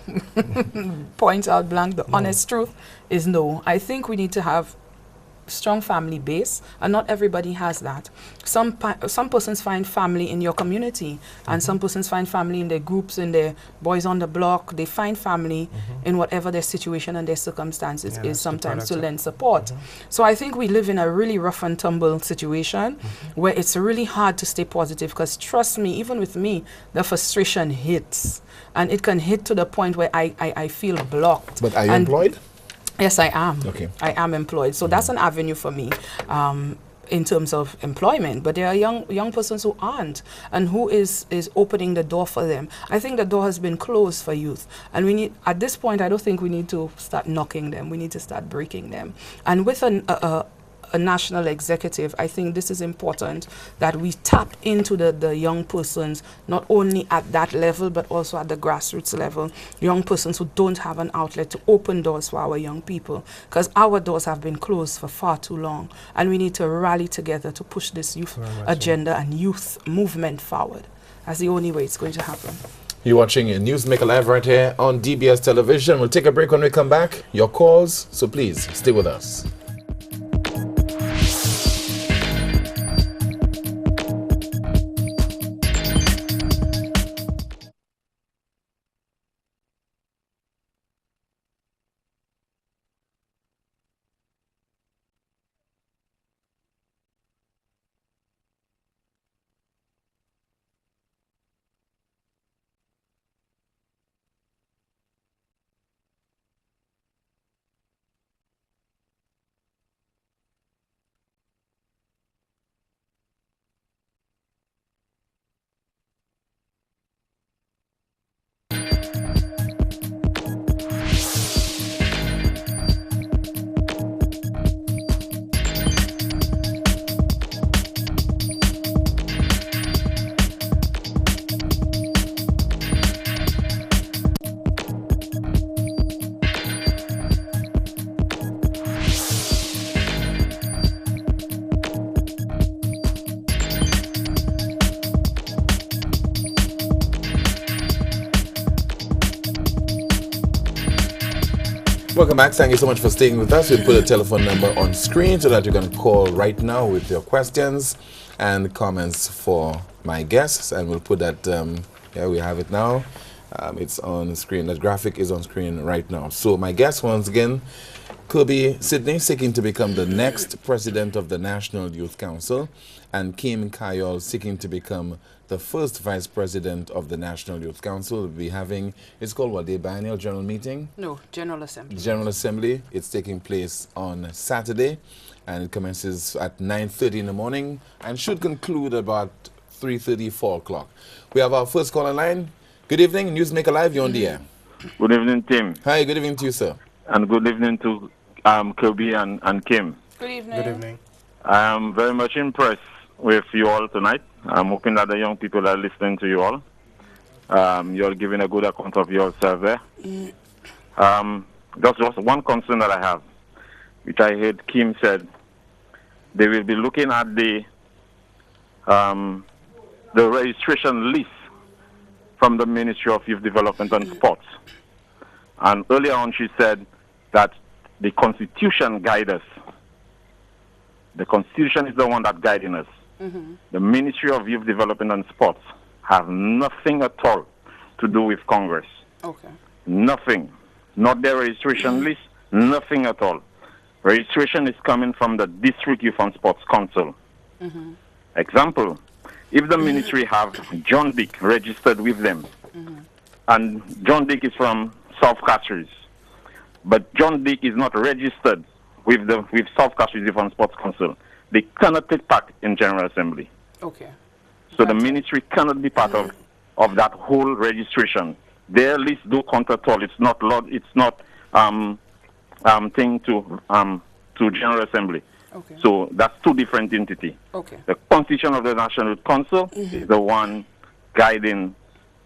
Point out blank, the honest truth is no. I think we need to have strong family base, and not everybody has that. Some persons find family in your community, and some persons find family in their groups, in their boys on the block. They find family in whatever their situation and their circumstances is, sometimes to lend support. So I think we live in a really rough and tumble situation where it's really hard to stay positive, because trust me, even with me, the frustration hits, and it can hit to the point where I feel blocked. But are you employed? Yes, I am. Okay. I am employed. So that's an avenue for me in terms of employment. But there are young persons who aren't, and who is opening the door for them. I think the door has been closed for youth. And we need, at this point, I don't think we need to start knocking them. We need to start breaking them. And with a national executive, I think this is important, that we tap into the young persons, not only at that level, but also at the grassroots level. Young persons who don't have an outlet, to open doors for our young people, because our doors have been closed for far too long. And we need to rally together to push this youth agenda and youth movement forward. That's the only way it's going to happen. You're watching Newsmaker Live right here on DBS Television. We'll take a break when we come back. Your calls, so please stay with us. Welcome back. Thank you so much for staying with us. We'll put a telephone number on screen so that you can call right now with your questions and comments for my guests, and we'll put that, yeah, we have it now. It's on screen. That graphic is on screen right now. So my guest, once again, Kirby Sydney, seeking to become the next president of the National Youth Council, and Kim Kayol, seeking to become the first vice president of the National Youth Council. We'll be having, it's called what, the biennial general meeting? No, General Assembly. General Assembly. It's taking place on Saturday, and it commences at 9:30 in the morning and should conclude about 3:30, 4 o'clock. We have our first call line. Good evening, Newsmaker Live, you're on the air. Good evening, Tim. Hi, good evening to you, sir. And good evening to Kirby and Kim. Good evening. Good evening. I am very much impressed with you all tonight. I'm hoping that the young people are listening to you all. You're giving a good account of yourself there. That's just one concern that I have, which I heard Kim said. They will be looking at the registration list from the Ministry of Youth Development and Sports. And earlier on she said that the Constitution guides us. The Constitution is the one that's guiding us. The Ministry of Youth Development and Sports have nothing at all to do with Congress. Okay. Nothing. Not their registration list, nothing at all. Registration is coming from the District Youth and Sports Council. Example, if the ministry have John Dick registered with them, and John Dick is from South Castries, but John Dick is not registered with South Castries Youth and Sports Council, they cannot take part in General Assembly. Okay. So the ministry cannot be part of that whole registration. Their list do count at all. It's not thing to General Assembly. Okay. So that's two different entities. Okay. The Constitution of the National Youth Council is the one guiding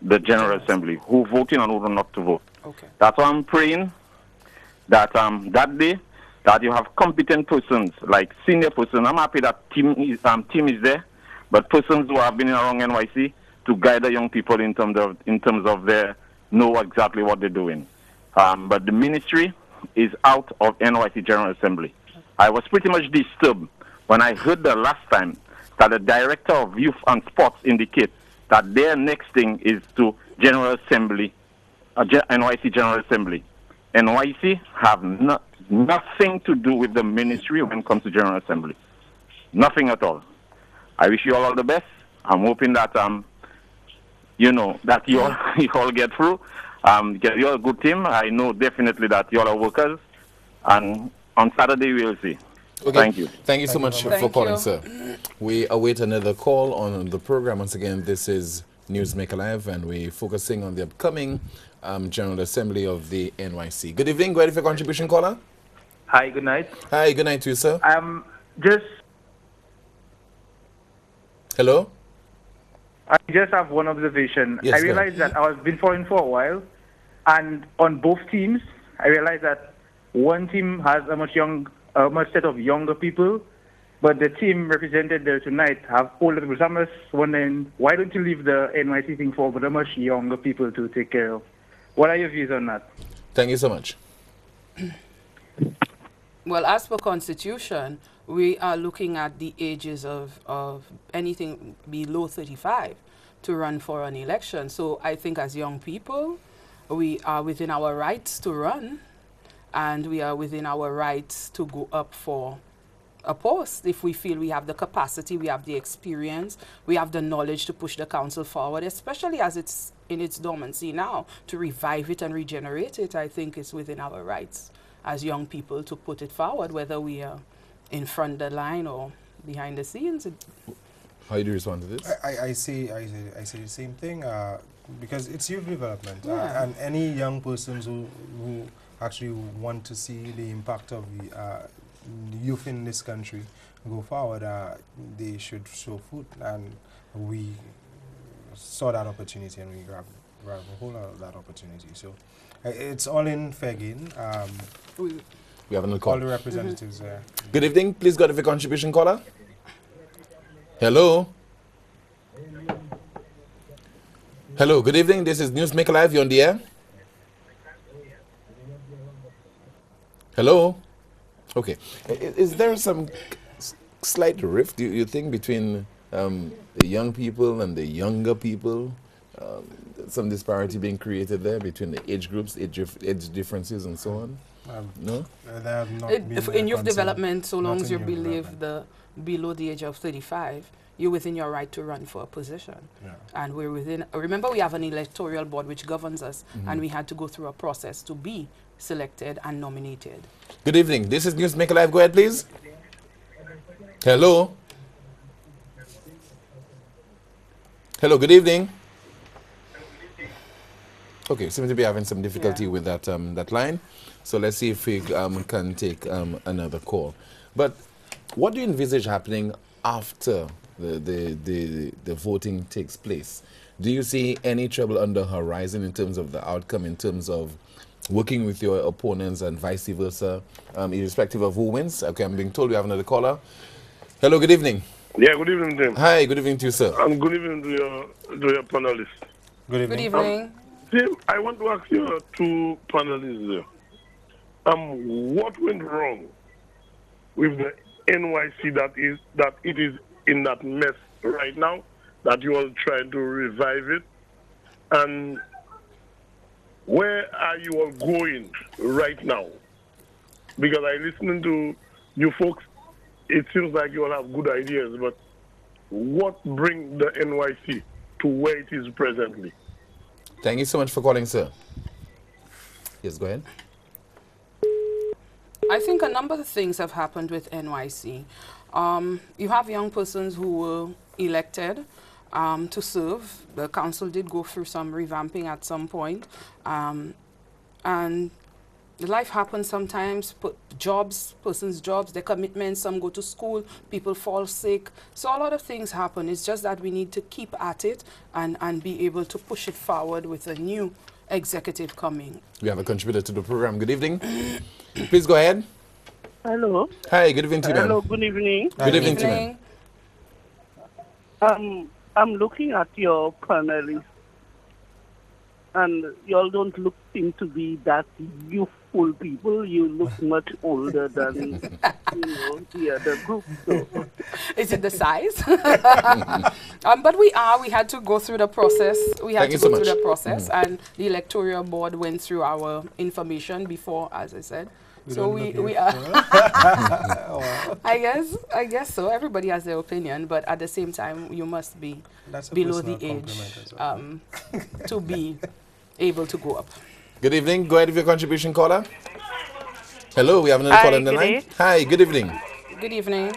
the General Assembly, who voting and who not to vote. Okay. That's why I'm praying that that day that you have competent persons, like senior persons. I'm happy that team is there, but persons who have been around NYC to guide the young people in terms of their know exactly what they're doing. But the ministry is out of NYC General Assembly. I was pretty much disturbed when I heard the last time that the Director of Youth and Sports indicate that their next thing is to General Assembly, NYC General Assembly. NYC have nothing to do with the ministry when it comes to General Assembly. Nothing at all. I wish you all the best. I'm hoping that that you all get through. You're a good team. I know definitely that you all are workers. And on Saturday we'll see. Okay. Thank you. Thank you so much for Thank calling, you. sir. We await another call on the program. Once again, this is Newsmaker Live, and we're focusing on the upcoming General Assembly of the NYC. Good evening. Go ahead with your contribution, caller. Hi, good night. Hi, good night to you, sir. Just Hello? I just have one observation. Yes, I go realized that I've been following for a while, and on both teams, I realized that one team has a much set of younger people, but the team represented there tonight have older people. So I'm just wondering, why don't you leave the NYC thing for the much younger people to take care of? What are your views on that? Thank you so much. Well, as per Constitution, we are looking at the ages of anything below 35 to run for an election. So I think as young people, we are within our rights to run, and we are within our rights to go up for a post if we feel we have the capacity, we have the experience, we have the knowledge to push the council forward, especially as it's in its dormancy now. To revive it and regenerate it, I think it's within our rights as young people to put it forward, whether we are in front of the line or behind the scenes. How do you respond to this? I say the same thing because it's youth development, Yeah. and any young persons who actually want to see the impact of the youth in this country go forward, they should show foot, and we saw that opportunity and we grabbed a hold of that opportunity. So it's all in fair gain. We have another All call. the representatives. Good evening. Please go ahead with your contribution, caller. Hello. Hello. Good evening. This is Newsmaker Live. You're on the air. Hello. Okay. Is there some slight rift, do you think, between the young people and the younger people? Some disparity being created there between the age groups, age differences, and so on? No? There have not been In youth concern. development, so long Not as in you youth believe development. below the age of 35, you're within your right to run for a position. Yeah. And we're within, remember we have an electoral board which governs us, and we had to go through a process to be selected and nominated. Good evening. This is Newsmaker Live. Go ahead, please. Hello. Hello, good evening. Okay, seem to be having some difficulty with that that line. So let's see if we can take another call. But what do you envisage happening after the voting takes place? Do you see any trouble on the horizon in terms of the outcome, in terms of working with your opponents and vice versa, irrespective of who wins? Okay, I'm being told we have another caller. Hello, good evening. Yeah, good evening, Tim. Hi, good evening to you, sir. And good evening to your panelists. Good Good evening. evening. Tim, I want to ask your two panelists there. What went wrong with the NYC that it is in that mess right now, that you are trying to revive it? And where are you all going right now? Because I listening to you folks, it seems like you all have good ideas, but what brings the NYC to where it is presently? Thank you so much for calling, sir. Yes, go ahead. I think a number of things have happened with NYC. You have young persons who were elected to serve. The council did go through some revamping at some point. And life happens sometimes, persons' jobs, their commitments, some go to school, people fall sick. So a lot of things happen. It's just that we need to keep at it and be able to push it forward with a new executive coming. We have a contributor to the program. Good evening. Please go ahead. Hello. Hi, good evening to you, ma'am. Hello, good evening. Good evening to you, ma'am. I'm looking at your panelists, and you all don't seem to be that youthful people. You look much older than the other group. So. Is it the size? But we had to go through the process. We had Thank to you so go through much. the process, and the electoral board went through our information before, as I said. So we are. I guess so. Everybody has their opinion, but at the same time, you must be That's a below the personal age compliment as well. to be able to go up. Good evening. Go ahead with your contribution, caller. Hello, we have another Hi, caller on the good line. day. Hi, good evening. Good evening.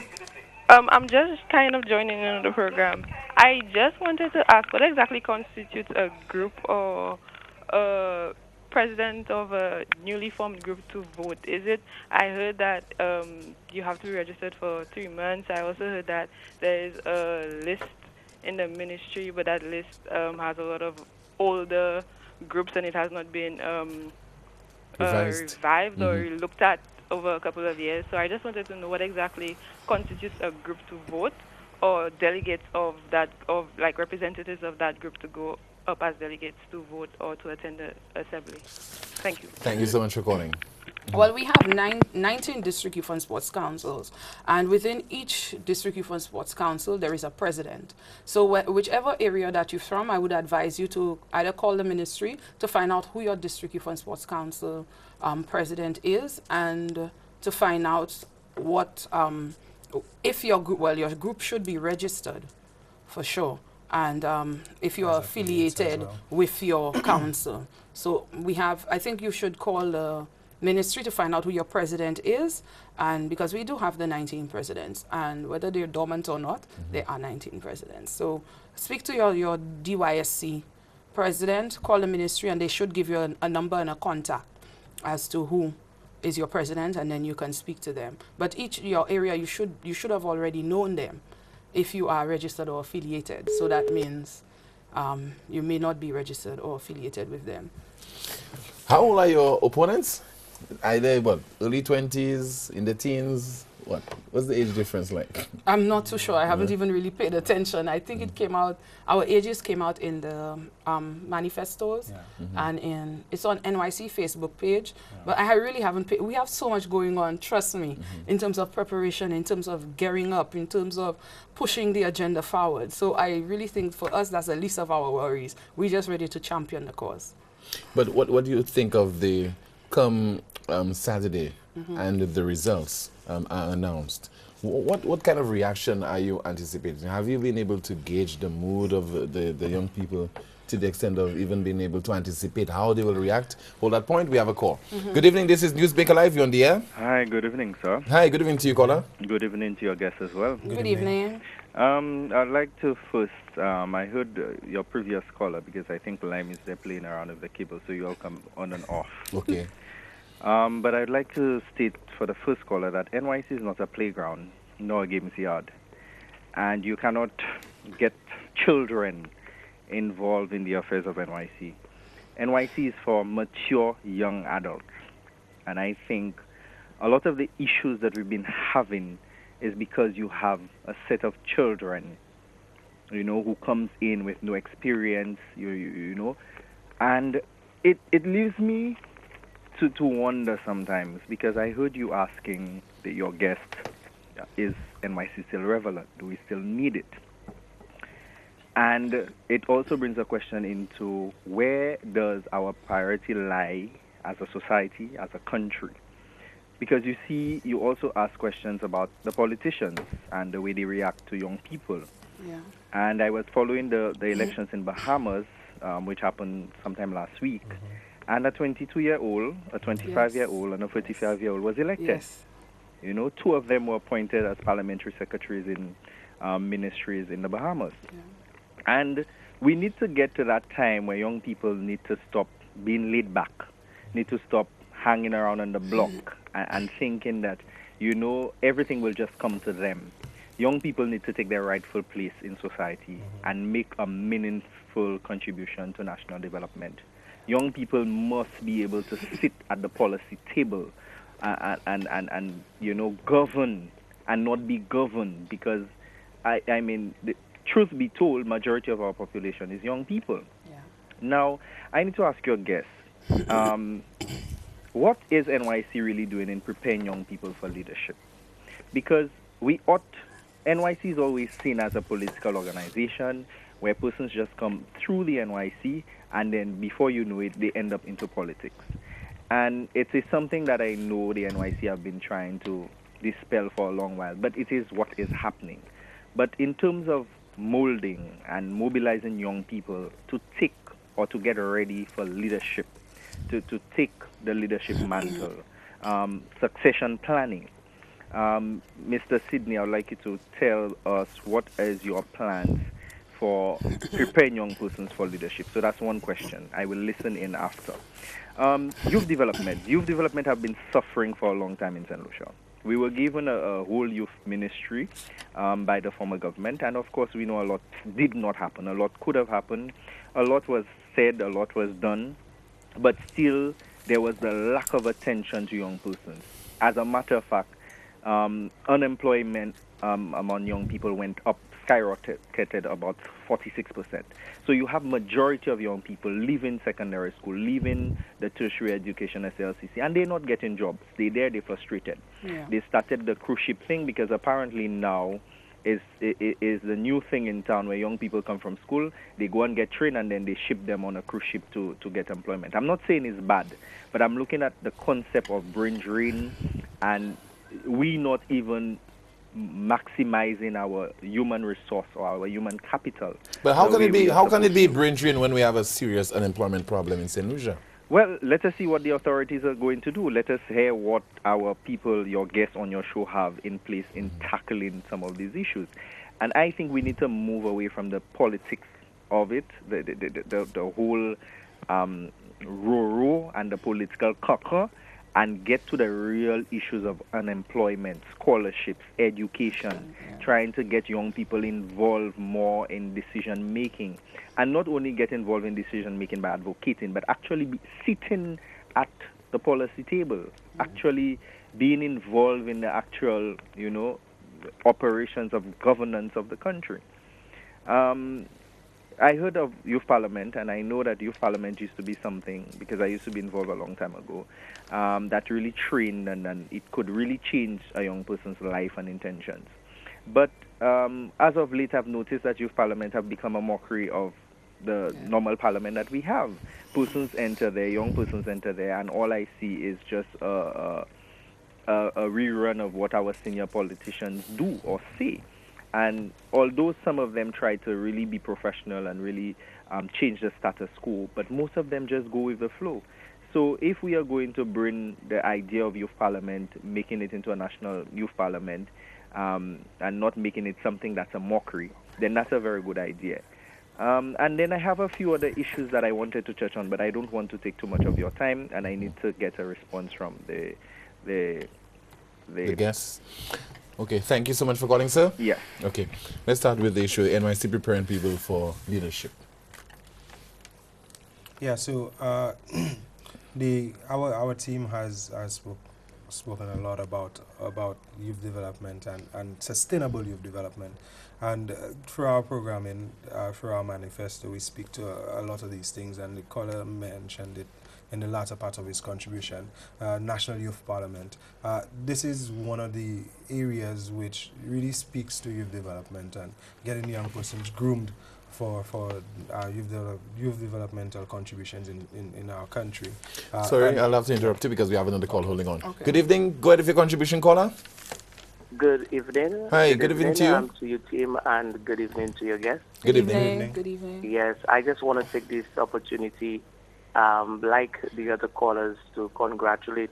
I'm just kind of joining in the program. I just wanted to ask what exactly constitutes a group or a president of a newly formed group to vote. Is it, I heard that you have to be registered for 3 months. I also heard that there is a list in the ministry, but that list has a lot of older groups and it has not been revived or looked at over a couple of years. So I just wanted to know what exactly constitutes a group to vote, or delegates of that, of like representatives of that group to go up as delegates to vote or to attend the assembly. Thank you. Thank you so much for calling. Well, we have 19 district youth and sports councils, and within each district youth and sports council, there is a president. So whichever area that you're from, I would advise you to either call the ministry to find out who your district youth and sports council president is, and to find out what, if your group, well, your group should be registered for sure. And if you are affiliated with your council. So we have, I think you should call the ministry to find out who your president is, and because we do have the 19 presidents, and whether they're dormant or not, there are 19 presidents. So speak to your DYSC president, call the ministry, and they should give you a number and a contact as to who is your president, and then you can speak to them. But your area, you should have already known them if you are registered or affiliated. So that means you may not be registered or affiliated with them. How old are your opponents? Are they, what, early 20s, in the teens? What's the age difference like? I'm not too sure. I haven't even really paid attention. I think it came out, our ages came out in the manifestos, and it's on NYC Facebook page. But I really haven't paid. We have so much going on, trust me, in terms of preparation, in terms of gearing up, in terms of pushing the agenda forward. So I really think for us, that's the least of our worries. We're just ready to champion the cause. But what do you think of the come Saturday and the results are announced? What kind of reaction are you anticipating? Have you been able to gauge the mood of the young people to the extent of even being able to anticipate how they will react? Hold that point, we have a call. Good evening, this is Newsbreaker Live, you're on the air. Hi, good evening, sir. Hi, good evening to you, caller. Good evening to your guests as well. Good evening. I'd like to first, I heard your previous caller, because I think Lime is there playing around with the cable, so you all come on and off. Okay. But I'd like to state for the first caller that NYC is not a playground, nor a games yard. And you cannot get children involved in the affairs of NYC. NYC is for mature young adults. And I think a lot of the issues that we've been having is because you have a set of children, who comes in with no experience, you know. And it leaves me to wonder sometimes, because I heard you asking your guest, is NYC still relevant? Do we still need it? And it also brings a question into where does our priority lie as a society, as a country? Because you see, you also ask questions about the politicians and the way they react to young people. Yeah. And I was following the elections in Bahamas, which happened sometime last week. And a 22-year-old, a 25-year-old, and a 35-year-old was elected. Yes. Two of them were appointed as parliamentary secretaries in ministries in the Bahamas. Yeah. And we need to get to that time where young people need to stop being laid back, need to stop hanging around on the block and thinking that, everything will just come to them. Young people need to take their rightful place in society and make a meaningful contribution to national development. Young people must be able to sit at the policy table and govern and not be governed, because, the truth be told, majority of our population is young people. Yeah. Now, I need to ask your guest, what is NYC really doing in preparing young people for leadership? Because NYC is always seen as a political organization where persons just come through the NYC and then before you know it, they end up into politics. And it is something that I know the NYC have been trying to dispel for a long while, but it is what is happening. But in terms of molding and mobilizing young people to take or to get ready for leadership, to take the leadership mantle, succession planning. Mr. Sidney, I would like you to tell us what is your plans for preparing young persons for leadership. So that's one question. I will listen in after. Youth development. Youth development have been suffering for a long time in St. Lucia. We were given a whole youth ministry by the former government, and of course we know a lot did not happen. A lot could have happened. A lot was said, a lot was done, but still there was the lack of attention to young persons. As a matter of fact, unemployment among young people went up, skyrocketed about 46%. So you have majority of young people leaving secondary school, leaving the tertiary education SLCC, and they're not getting jobs. They're frustrated. Yeah. They started the cruise ship thing because apparently now is the new thing in town where young people come from school, they go and get trained, and then they ship them on a cruise ship to get employment. I'm not saying it's bad, but I'm looking at the concept of brain drain, and we not even maximizing our human resource or our human capital. But how can it be brain drain when we have a serious unemployment problem in St. Lucia? Well, let us see what the authorities are going to do. Let us hear what our people, your guests on your show, have in place in tackling some of these issues. And I think we need to move away from the politics of it, the whole roro and the political caca, and get to the real issues of unemployment, scholarships, education, trying to get young people involved more in decision-making. And not only get involved in decision-making by advocating, but actually be sitting at the policy table, actually being involved in the actual, operations of governance of the country. I heard of youth parliament, and I know that youth parliament used to be something, because I used to be involved a long time ago, that really trained and it could really change a young person's life and intentions. But as of late, I've noticed that youth parliament have become a mockery of the normal parliament that we have. Persons enter there, young persons enter there, and all I see is just a rerun of what our senior politicians do or say. And although some of them try to really be professional and really change the status quo, but most of them just go with the flow. So if we are going to bring the idea of youth parliament, making it into a national youth parliament, and not making it something that's a mockery, then that's a very good idea. And then I have a few other issues that I wanted to touch on, but I don't want to take too much of your time, and I need to get a response from the guests. Okay, thank you so much for calling, sir. Yeah. Okay, let's start with the issue, NYC preparing people for leadership. Yeah, so our team has spoken a lot about youth development and sustainable youth development. And through our programming, through our manifesto, we speak to a lot of these things, and the caller mentioned it in the latter part of his contribution, National Youth Parliament. This is one of the areas which really speaks to youth development and getting young persons groomed for youth developmental contributions in our country. Sorry, I'll have to interrupt you because we have another call holding on. Okay. Good evening. Go ahead with your contribution, caller. Good evening. Hi, good evening to you. To your team, and good evening to your guests. Good evening. Good evening. Yes, I just want to take this opportunity, like the other callers, to congratulate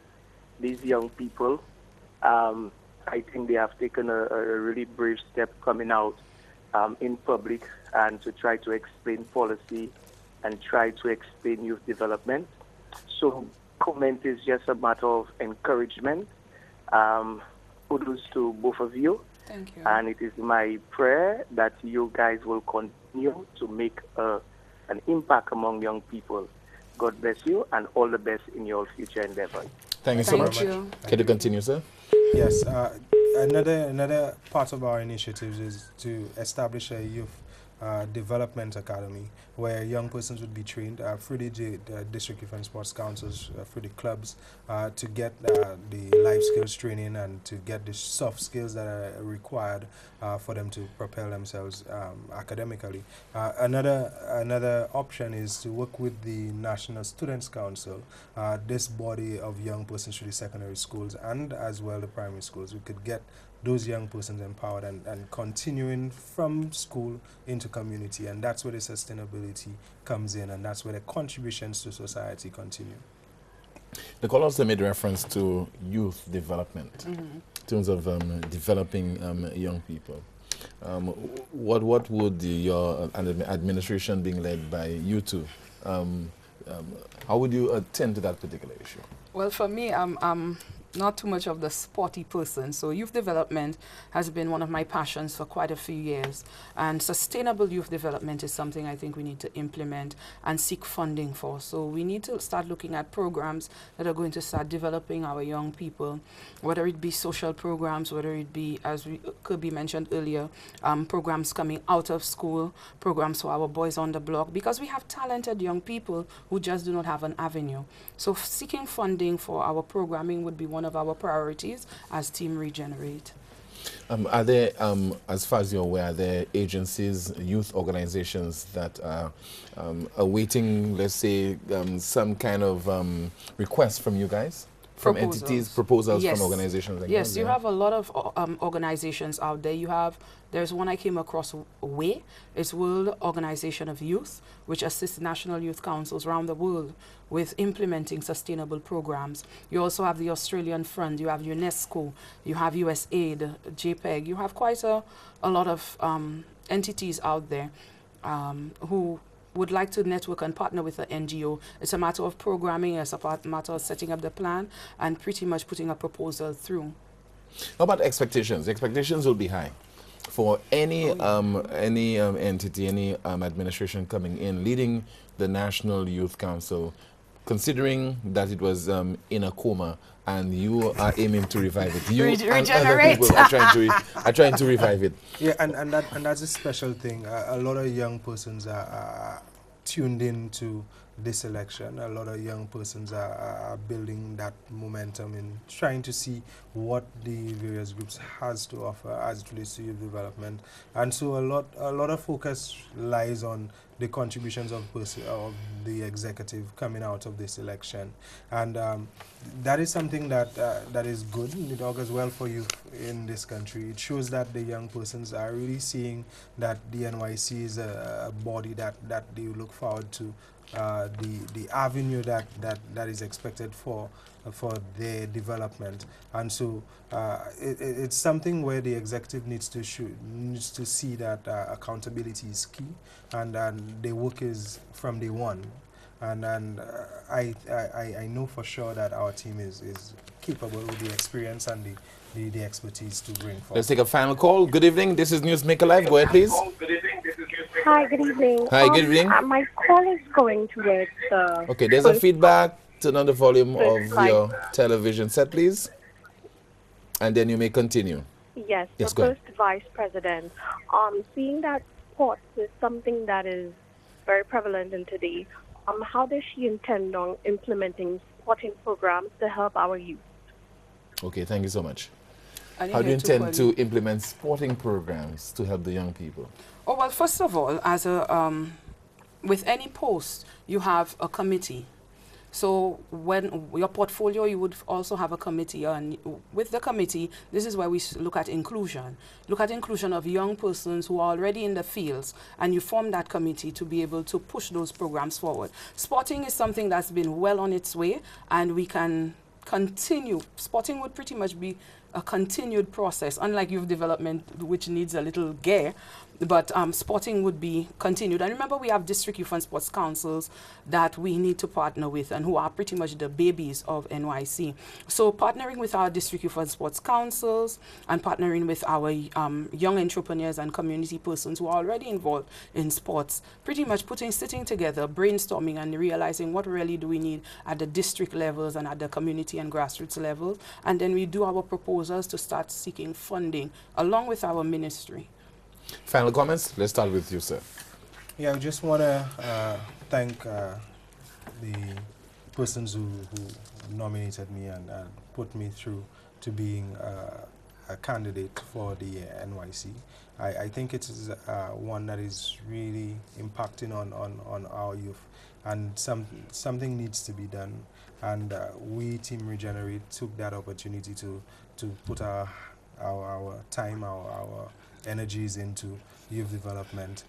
these young people. I think they have taken a really brave step coming out in public and to try to explain policy and try to explain youth development. So comment is just a matter of encouragement. Kudos to both of you. Thank you. And it is my prayer that you guys will continue to make an impact among young people. God bless you, and all the best in your future endeavors. Thank you so much. Can you continue, sir? Yes. Another part of our initiatives is to establish a youth development academy where young persons would be trained through the District Youth and Sports Councils, through the clubs, to get the life skills training and to get the soft skills that are required for them to propel themselves academically. Another option is to work with the National Students Council, this body of young persons through the secondary schools and as well the primary schools. We could get those young persons empowered and continuing from school into community, and that's where the sustainability comes in, and that's where the contributions to society continue. The caller also made reference to youth development in terms of developing young people. What would your administration being led by you two, how would you attend to that particular issue? Well, for me, I'm not too much of the sporty person, so youth development has been one of my passions for quite a few years, and sustainable youth development is something I think we need to implement and seek funding for. So we need to start looking at programs that are going to start developing our young people, whether it be social programs, whether it be, as Kirby mentioned earlier, programs coming out of school, programs for our boys on the block, because we have talented young people who just do not have an avenue. So seeking funding for our programming would be one of our priorities as Team Regenerate. Are there, as far as you're aware, are there agencies, youth organizations that are awaiting, let's say, some kind of request from you guys? From entities, proposals from organizations? Like yes, you have a lot of organizations out there. There's one I came across, WAY. It's World Organization of Youth, which assists national youth councils around the world with implementing sustainable programs. You also have the Australian Fund, you have UNESCO, you have USAID, JPEG. You have quite a lot of entities out there who would like to network and partner with the NGO. It's a matter of programming, it's a matter of setting up the plan and pretty much putting a proposal through. How about expectations? Expectations will be high for any entity, any administration coming in, leading the National Youth Council. considering that it was in a coma and you are aiming to revive it, you and Regenerate. other people are trying to revive it. Yeah, and that's a special thing. A lot of young persons are tuned into this election. A lot of young persons are building that momentum and trying to see what the various groups has to offer as it relates to youth development. And so a lot of focus lies on the contributions of the executive coming out of this election, and that is something that that is good. It augurs well for youth in this country. It shows that the young persons are really seeing that the NYC is a body that they look forward to, the avenue that is expected for their development. And so it's something where the executive needs to see that accountability is key, and the work is from day one. And I know for sure that our team is capable with the experience and the expertise to bring forward. Let's take a final call. Good evening. This is Newsmaker Live. Go ahead, please. Hi, good evening. Hi, good evening. My call is going towards okay, there's a feedback. Turn on the volume of your television set, please. And then you may continue. Yes, yes, the go ahead. first vice president. Seeing that sports is something that is very prevalent in today, how does she intend on implementing sporting programs to help our youth? Okay, thank you so much. How do you intend to implement sporting programs to help the young people? Oh, well, first of all, as a with any post, you have a committee. So when your portfolio, you would also have a committee, and with the committee, this is where we look at inclusion. Look at inclusion of young persons who are already in the fields, and you form that committee to be able to push those programs forward. Sporting is something that's been well on its way, and we can continue. Sporting would pretty much be a continued process, unlike youth development, which needs a little gear. But sporting would be continued. And remember, we have district youth and sports councils that we need to partner with and who are pretty much the babies of NYC. So partnering with our district youth and sports councils and partnering with our young entrepreneurs and community persons who are already involved in sports, pretty much sitting together, brainstorming and realizing what really do we need at the district levels and at the community and grassroots levels. And then we do our proposals to start seeking funding along with our ministry. Final comments? Let's start with you, sir. Yeah, I just want to thank the persons who nominated me and put me through to being a candidate for the NYC. I think it is one that is really impacting on our youth, and something needs to be done. And we, Team Regenerate, took that opportunity to put our time, our energies into youth development,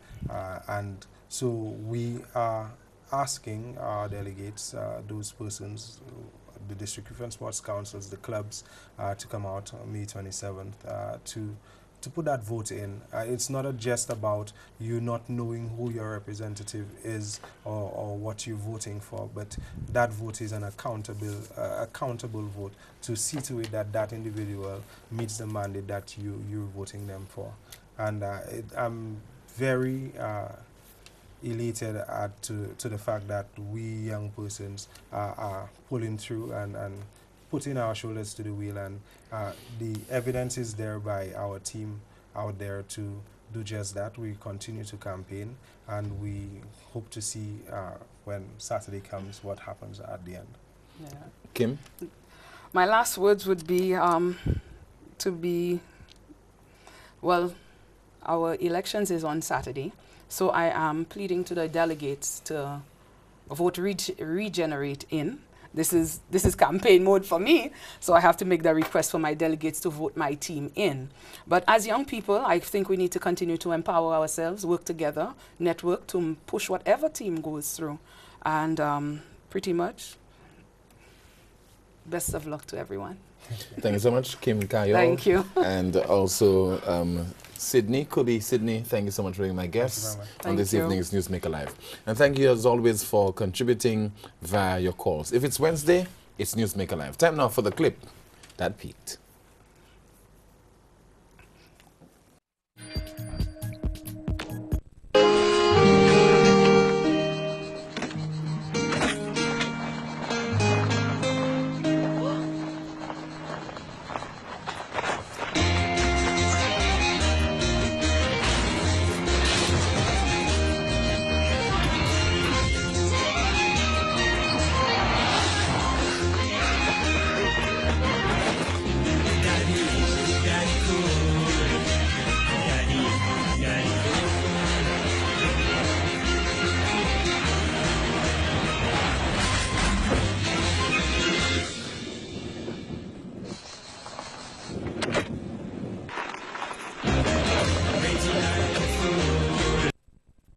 and so we are asking our delegates, those persons, the district youth and sports councils, the clubs, to come out on May 27th to put that vote in. It's not just about you not knowing who your representative is or what you're voting for, but that vote is an accountable vote to see to it that that individual meets the mandate that you're voting them for. And I'm very elated to the fact that we young persons are pulling through and putting our shoulders to the wheel, and the evidence is there by our team out there to do just that. We continue to campaign, and we hope to see when Saturday comes what happens at the end. Yeah. Kim? My last words would be well, our elections is on Saturday, so I am pleading to the delegates to vote Regenerate in. This is campaign mode for me, so I have to make the request for my delegates to vote my team in. But as young people, I think we need to continue to empower ourselves, work together, network to push whatever team goes through. And pretty much, best of luck to everyone. Thank you so much, Kim Kayo. Thank you. And also Sydney, Sydney, thank you so much for being my guest on this evening's Newsmaker Live. And thank you as always for contributing via your calls. If it's Wednesday, it's Newsmaker Live. Time now for the clip that peaked.